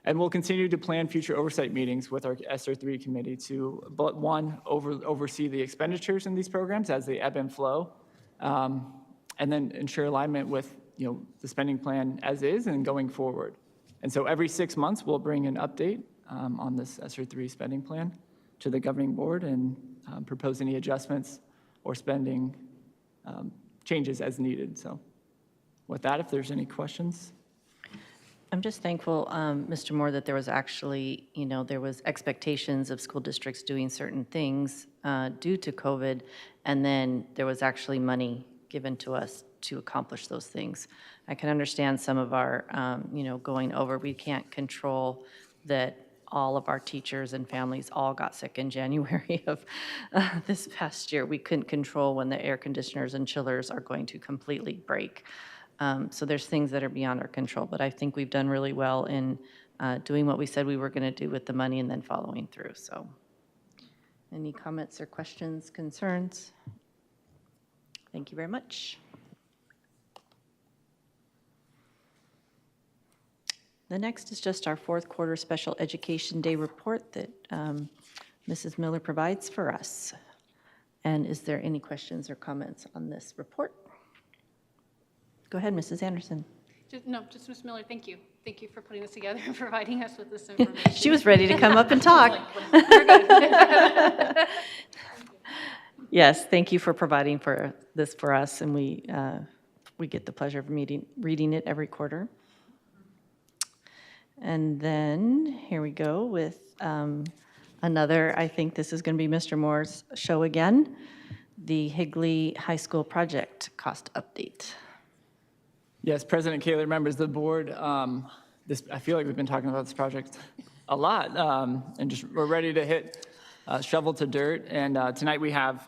Speaker 4: And we'll continue to plan future oversight meetings with our ESSER III committee to, one, oversee the expenditures in these programs as they ebb and flow, and then ensure alignment with the spending plan as is and going forward. And so every 6 months, we'll bring an update on this ESSER III spending plan to the governing board and propose any adjustments or spending changes as needed. So with that, if there's any questions.
Speaker 1: I'm just thankful, Mr. Moore, that there was actually, there was expectations of school districts doing certain things due to COVID, and then there was actually money given to us to accomplish those things. I can understand some of our, going over. We can't control that all of our teachers and families all got sick in January of this past year. We couldn't control when the air conditioners and chillers are going to completely break. So there's things that are beyond our control, but I think we've done really well in doing what we said we were going to do with the money and then following through. So any comments or questions, concerns? Thank you very much. The next is just our fourth quarter Special Education Day report that Mrs. Miller provides for us. And is there any questions or comments on this report? Go ahead, Mrs. Anderson.
Speaker 3: Just Ms. Miller, thank you. Thank you for putting this together and providing us with this information.
Speaker 1: She was ready to come up and talk. Yes, thank you for providing for this for us, and we get the pleasure of reading it every quarter. And then here we go with another, I think this is going to be Mr. Moore's show again, the Higley High School project cost update.
Speaker 4: Yes, President Kaler, members of the board, I feel like we've been talking about this project a lot, and we're ready to hit shovel to dirt. And tonight we have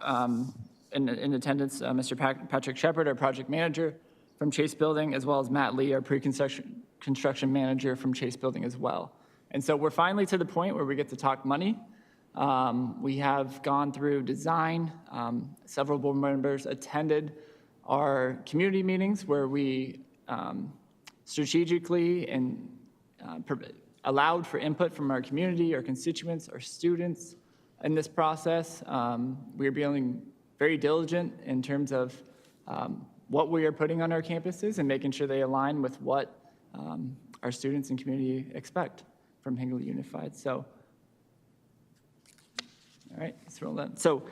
Speaker 4: in attendance Mr. Patrick Shepard, our project manager from Chase Building, as well as Matt Lee, our construction manager from Chase Building as well. And so we're finally to the point where we get to talk money. We have gone through design. Several board members attended our community meetings where we strategically and allowed for input from our community, our constituents, our students in this process. We are being very diligent in terms of what we are putting on our campuses and making sure they align with what our students and community expect from Higley Unified. So All right, let's roll that. So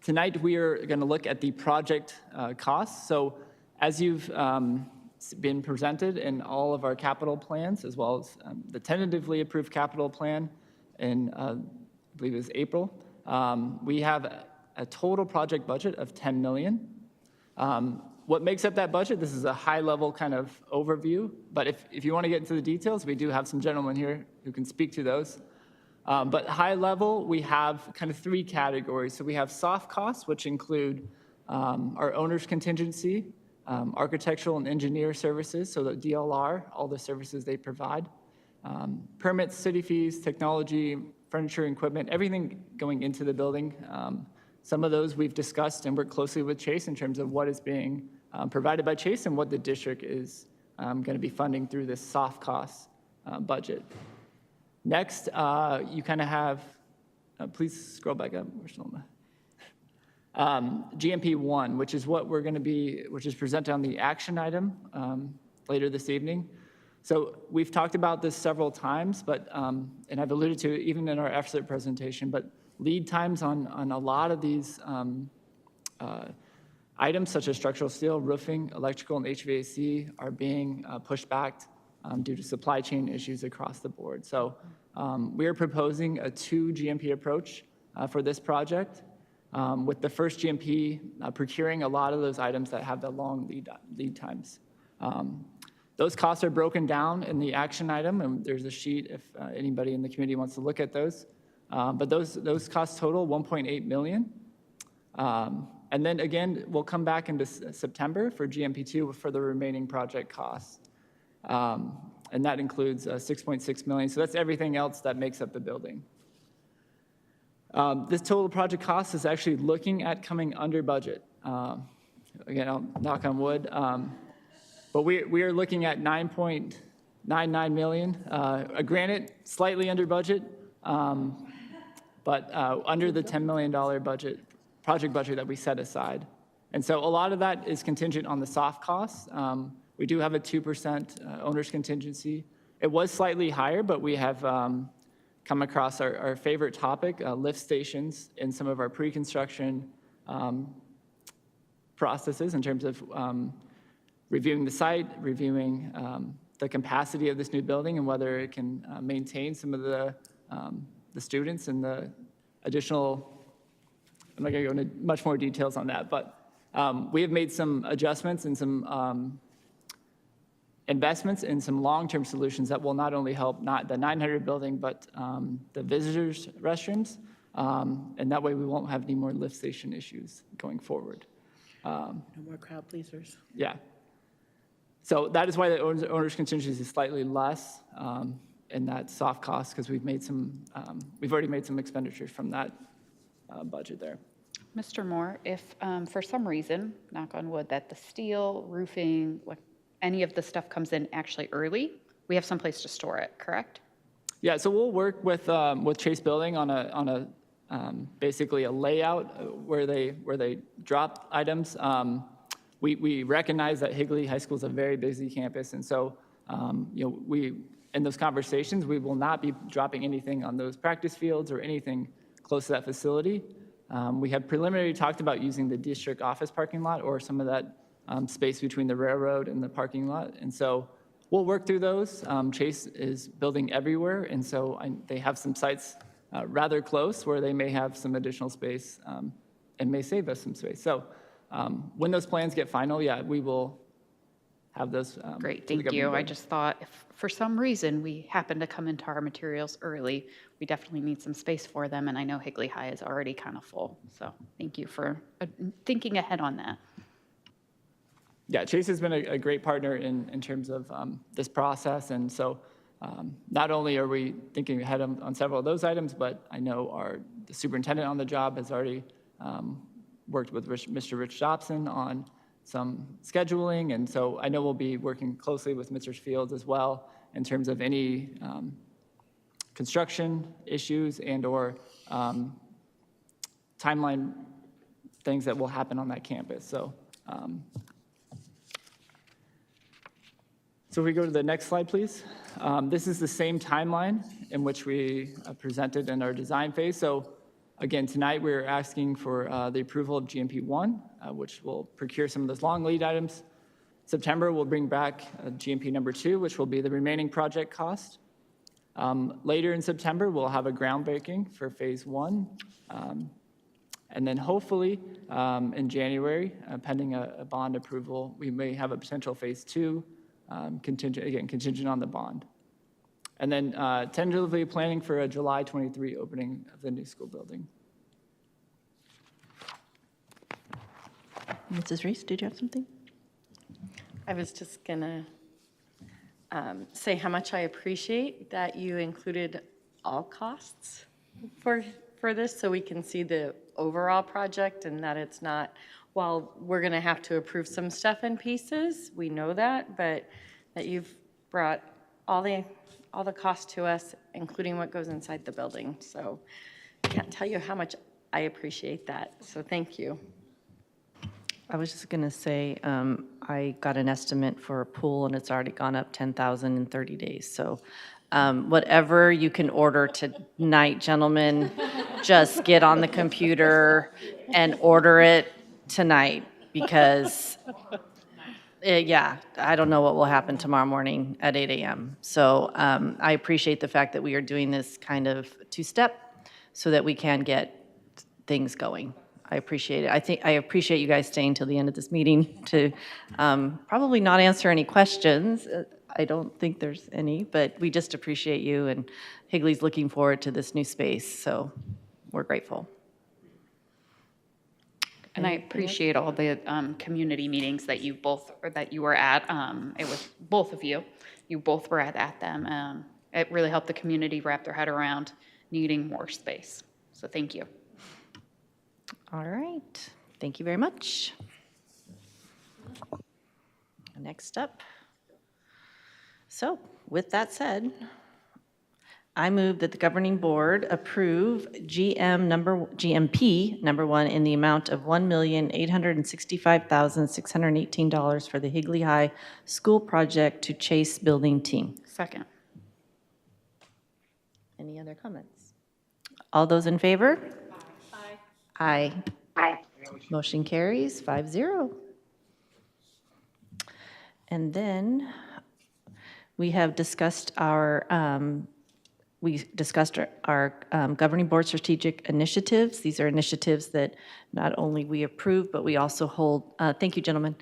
Speaker 4: tonight we are going to look at the project costs. So as you've been presented in all of our capital plans, as well as the tentatively approved capital plan in, I believe it was April, we have a total project budget of $10 million. What makes up that budget? This is a high-level kind of overview, but if you want to get into the details, we do have some gentlemen here who can speak to those. But high level, we have kind of three categories. So we have soft costs, which include our owner's contingency, architectural and engineer services, so the DLR, all the services they provide, permits, city fees, technology, furniture, and equipment, everything going into the building. Some of those we've discussed and worked closely with Chase in terms of what is being provided by Chase and what the district is going to be funding through this soft cost budget. Next, you kind of have, please scroll back up. We're still on the GMP 1, which is what we're going to be, which is presented on the action item later this evening. So we've talked about this several times, but, and I've alluded to it even in our ESSER presentation, but lead times on a lot of these items, such as structural steel, roofing, electrical, and HVAC, are being pushed back due to supply chain issues across the board. So we are proposing a 2 GMP approach for this project, with the first GMP procuring a lot of those items that have the long lead times. Those costs are broken down in the action item, and there's a sheet if anybody in the community wants to look at those. But those costs total $1.8 million. And then again, we'll come back into September for GMP2 for the remaining project costs. And that includes $6.6 million. So that's everything else that makes up the building. This total project cost is actually looking at coming under budget. Again, I'll knock on wood. But we are looking at $9.99 million. Granted, slightly under budget, but under the $10 million project budget that we set aside. And so a lot of that is contingent on the soft costs. We do have a 2% owner's contingency. It was slightly higher, but we have come across our favorite topic, lift stations, in some of our pre-construction processes in terms of reviewing the site, reviewing the capacity of this new building and whether it can maintain some of the students and the additional, I'm not going to go into much more details on that, but we have made some adjustments and some investments in some long-term solutions that will not only help not the 900 building, but the visitors' restrooms, and that way we won't have any more lift station issues going forward.
Speaker 2: No more crowd pleasers.
Speaker 4: Yeah. So that is why the owner's contingency is slightly less in that soft cost, because we've already made some expenditures from that budget there.
Speaker 6: Mr. Moore, if for some reason, knock on wood, that the steel, roofing, any of the stuff comes in actually early, we have someplace to store it, correct?
Speaker 4: Yeah, so we'll work with Chase Building on a basically a layout where they drop items. We recognize that Higley High School is a very busy campus, and so in those conversations, we will not be dropping anything on those practice fields or anything close to that facility. We have preliminarily talked about using the district office parking lot or some of that space between the railroad and the parking lot, and so we'll work through those. Chase is building everywhere, and so they have some sites rather close where they may have some additional space and may save us some space. So when those plans get final, yeah, we will have those.
Speaker 6: Great, thank you. I just thought if for some reason we happen to come into our materials early, we definitely need some space for them, and I know Higley High is already kind of full. So thank you for thinking ahead on that.
Speaker 4: Yeah, Chase has been a great partner in terms of this process, and so not only are we thinking ahead on several of those items, but I know the superintendent on the job has already worked with Mr. Rich Dobson on some scheduling, and so I know we'll be working closely with Mr. Fields as well in terms of any construction issues and or timeline things that will happen on that campus. So if we go to the next slide, please. This is the same timeline in which we presented in our design phase. So Again, tonight we're asking for the approval of GMP1, which will procure some of those long lead items. September, we'll bring back GMP number 2, which will be the remaining project cost. Later in September, we'll have a groundbreaking for phase 1. And then hopefully in January, pending a bond approval, we may have a potential phase 2, contingent on the bond. And then tentatively planning for a July 23 opening of the new school building.
Speaker 1: Mrs. Reese, did you have something?
Speaker 11: I was just gonna say how much I appreciate that you included all costs for this, so we can see the overall project, and that it's not, while we're gonna have to approve some stuff in pieces, we know that, but that you've brought all the cost to us, including what goes inside the building. So I can't tell you how much I appreciate that, so thank you.
Speaker 1: I was just going to say, I got an estimate for a pool, and it's already gone up 10,000 in 30 days. So whatever you can order tonight, gentlemen, just get on the computer and order it tonight, because, yeah, I don't know what will happen tomorrow morning at 8 a.m. So I appreciate the fact that we are doing this kind of two-step so that we can get things going. I appreciate it. I appreciate you guys staying till the end of this meeting to probably not answer any questions. I don't think there's any, but we just appreciate you, and Higley's looking forward to this new space, so we're grateful.
Speaker 6: And I appreciate all the community meetings that you were at. It was both of you. You both were at them. It really helped the community wrap their head around needing more space. So thank you.
Speaker 1: All right. Thank you very much. Next up. So with that said, I move that the governing board approve GMP number 1 in the amount of $1,865,618 for the Higley High School Project to Chase Building Team.
Speaker 6: Second.
Speaker 1: Any other comments? All those in favor? Aye. Aye. Motion carries 5-0. And then we have discussed our governing board strategic initiatives. These are initiatives that not only we approve, but we also hold, thank you, gentlemen.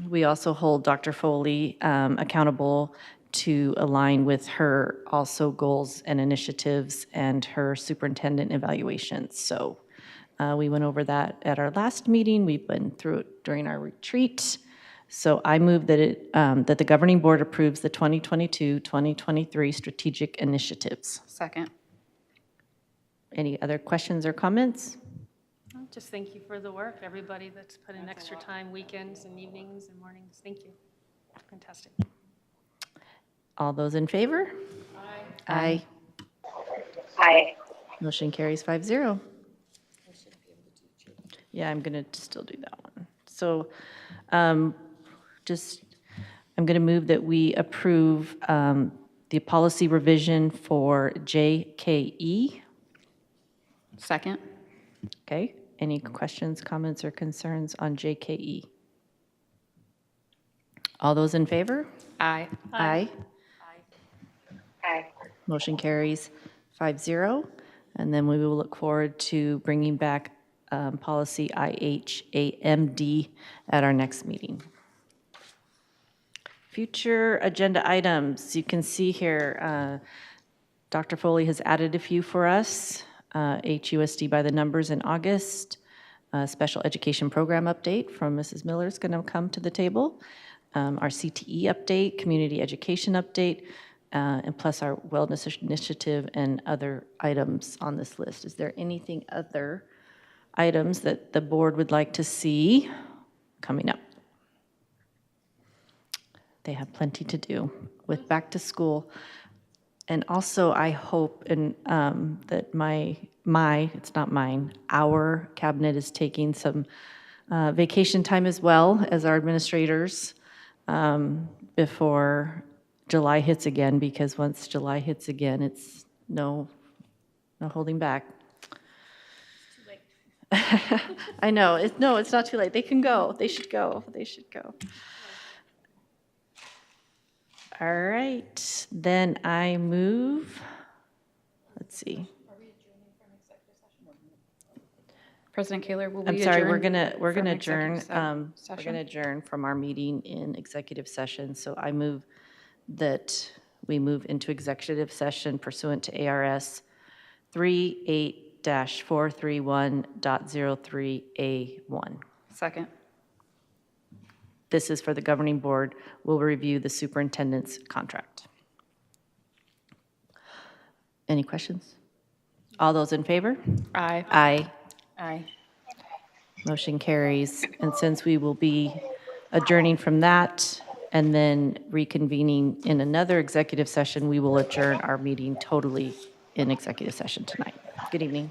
Speaker 1: We also hold Dr. Foley accountable to align with her also goals and initiatives and her superintendent evaluations. So we went over that at our last meeting. We've been through it during our retreat. So I move that that the governing board approves the 2022-2023 strategic initiatives.
Speaker 6: Second.
Speaker 1: Any other questions or comments?
Speaker 3: Just thank you for the work, everybody that's put in extra time, weekends and evenings and mornings. Thank you. Fantastic.
Speaker 1: All those in favor?
Speaker 6: Aye.
Speaker 1: Aye. Aye. Motion carries 5-0. Yeah, I'm going to still do that one. So I'm going to move that we approve the policy revision for JKE.
Speaker 6: Second.
Speaker 1: Okay. Any questions, comments, or concerns on JKE? All those in favor?
Speaker 6: Aye.
Speaker 1: Aye. Aye. Motion carries 5-0. And then we will look forward to bringing back policy IHAMD at our next meeting. Future agenda items. You can see here, Dr. Foley has added a few for us. HUSD by the numbers in August. Special education program update from Mrs. Miller is going to come to the table. Our CTE update, community education update, and plus our wellness initiative and other items on this list. Is there anything other items that the board would like to see coming up? They have plenty to do with back to school. And also I hope that it's not mine, our cabinet is taking some vacation time as well as our administrators before July hits again, because once July hits again, it's no holding back. I know, no, it's not too late. They can go. They should go. They should go. All right, then I move, let's see.
Speaker 6: President Kaler, will we
Speaker 1: I'm
Speaker 6: adjourn?
Speaker 1: sorry, we're gonna
Speaker 6: from
Speaker 1: adjourn,
Speaker 6: executive
Speaker 1: we're
Speaker 6: session?
Speaker 1: gonna adjourn from our meeting in executive session. So I move that we move into executive session pursuant to ARS 38-431.03A1.
Speaker 6: Second.
Speaker 1: This is for the governing board. Will review the superintendent's contract. Any questions? All those in favor?
Speaker 6: Aye.
Speaker 1: Aye.
Speaker 11: Aye.
Speaker 1: Motion carries. And since we will be adjourning from that and then reconvening in another executive session, we will adjourn our meeting totally in executive session tonight. Good evening.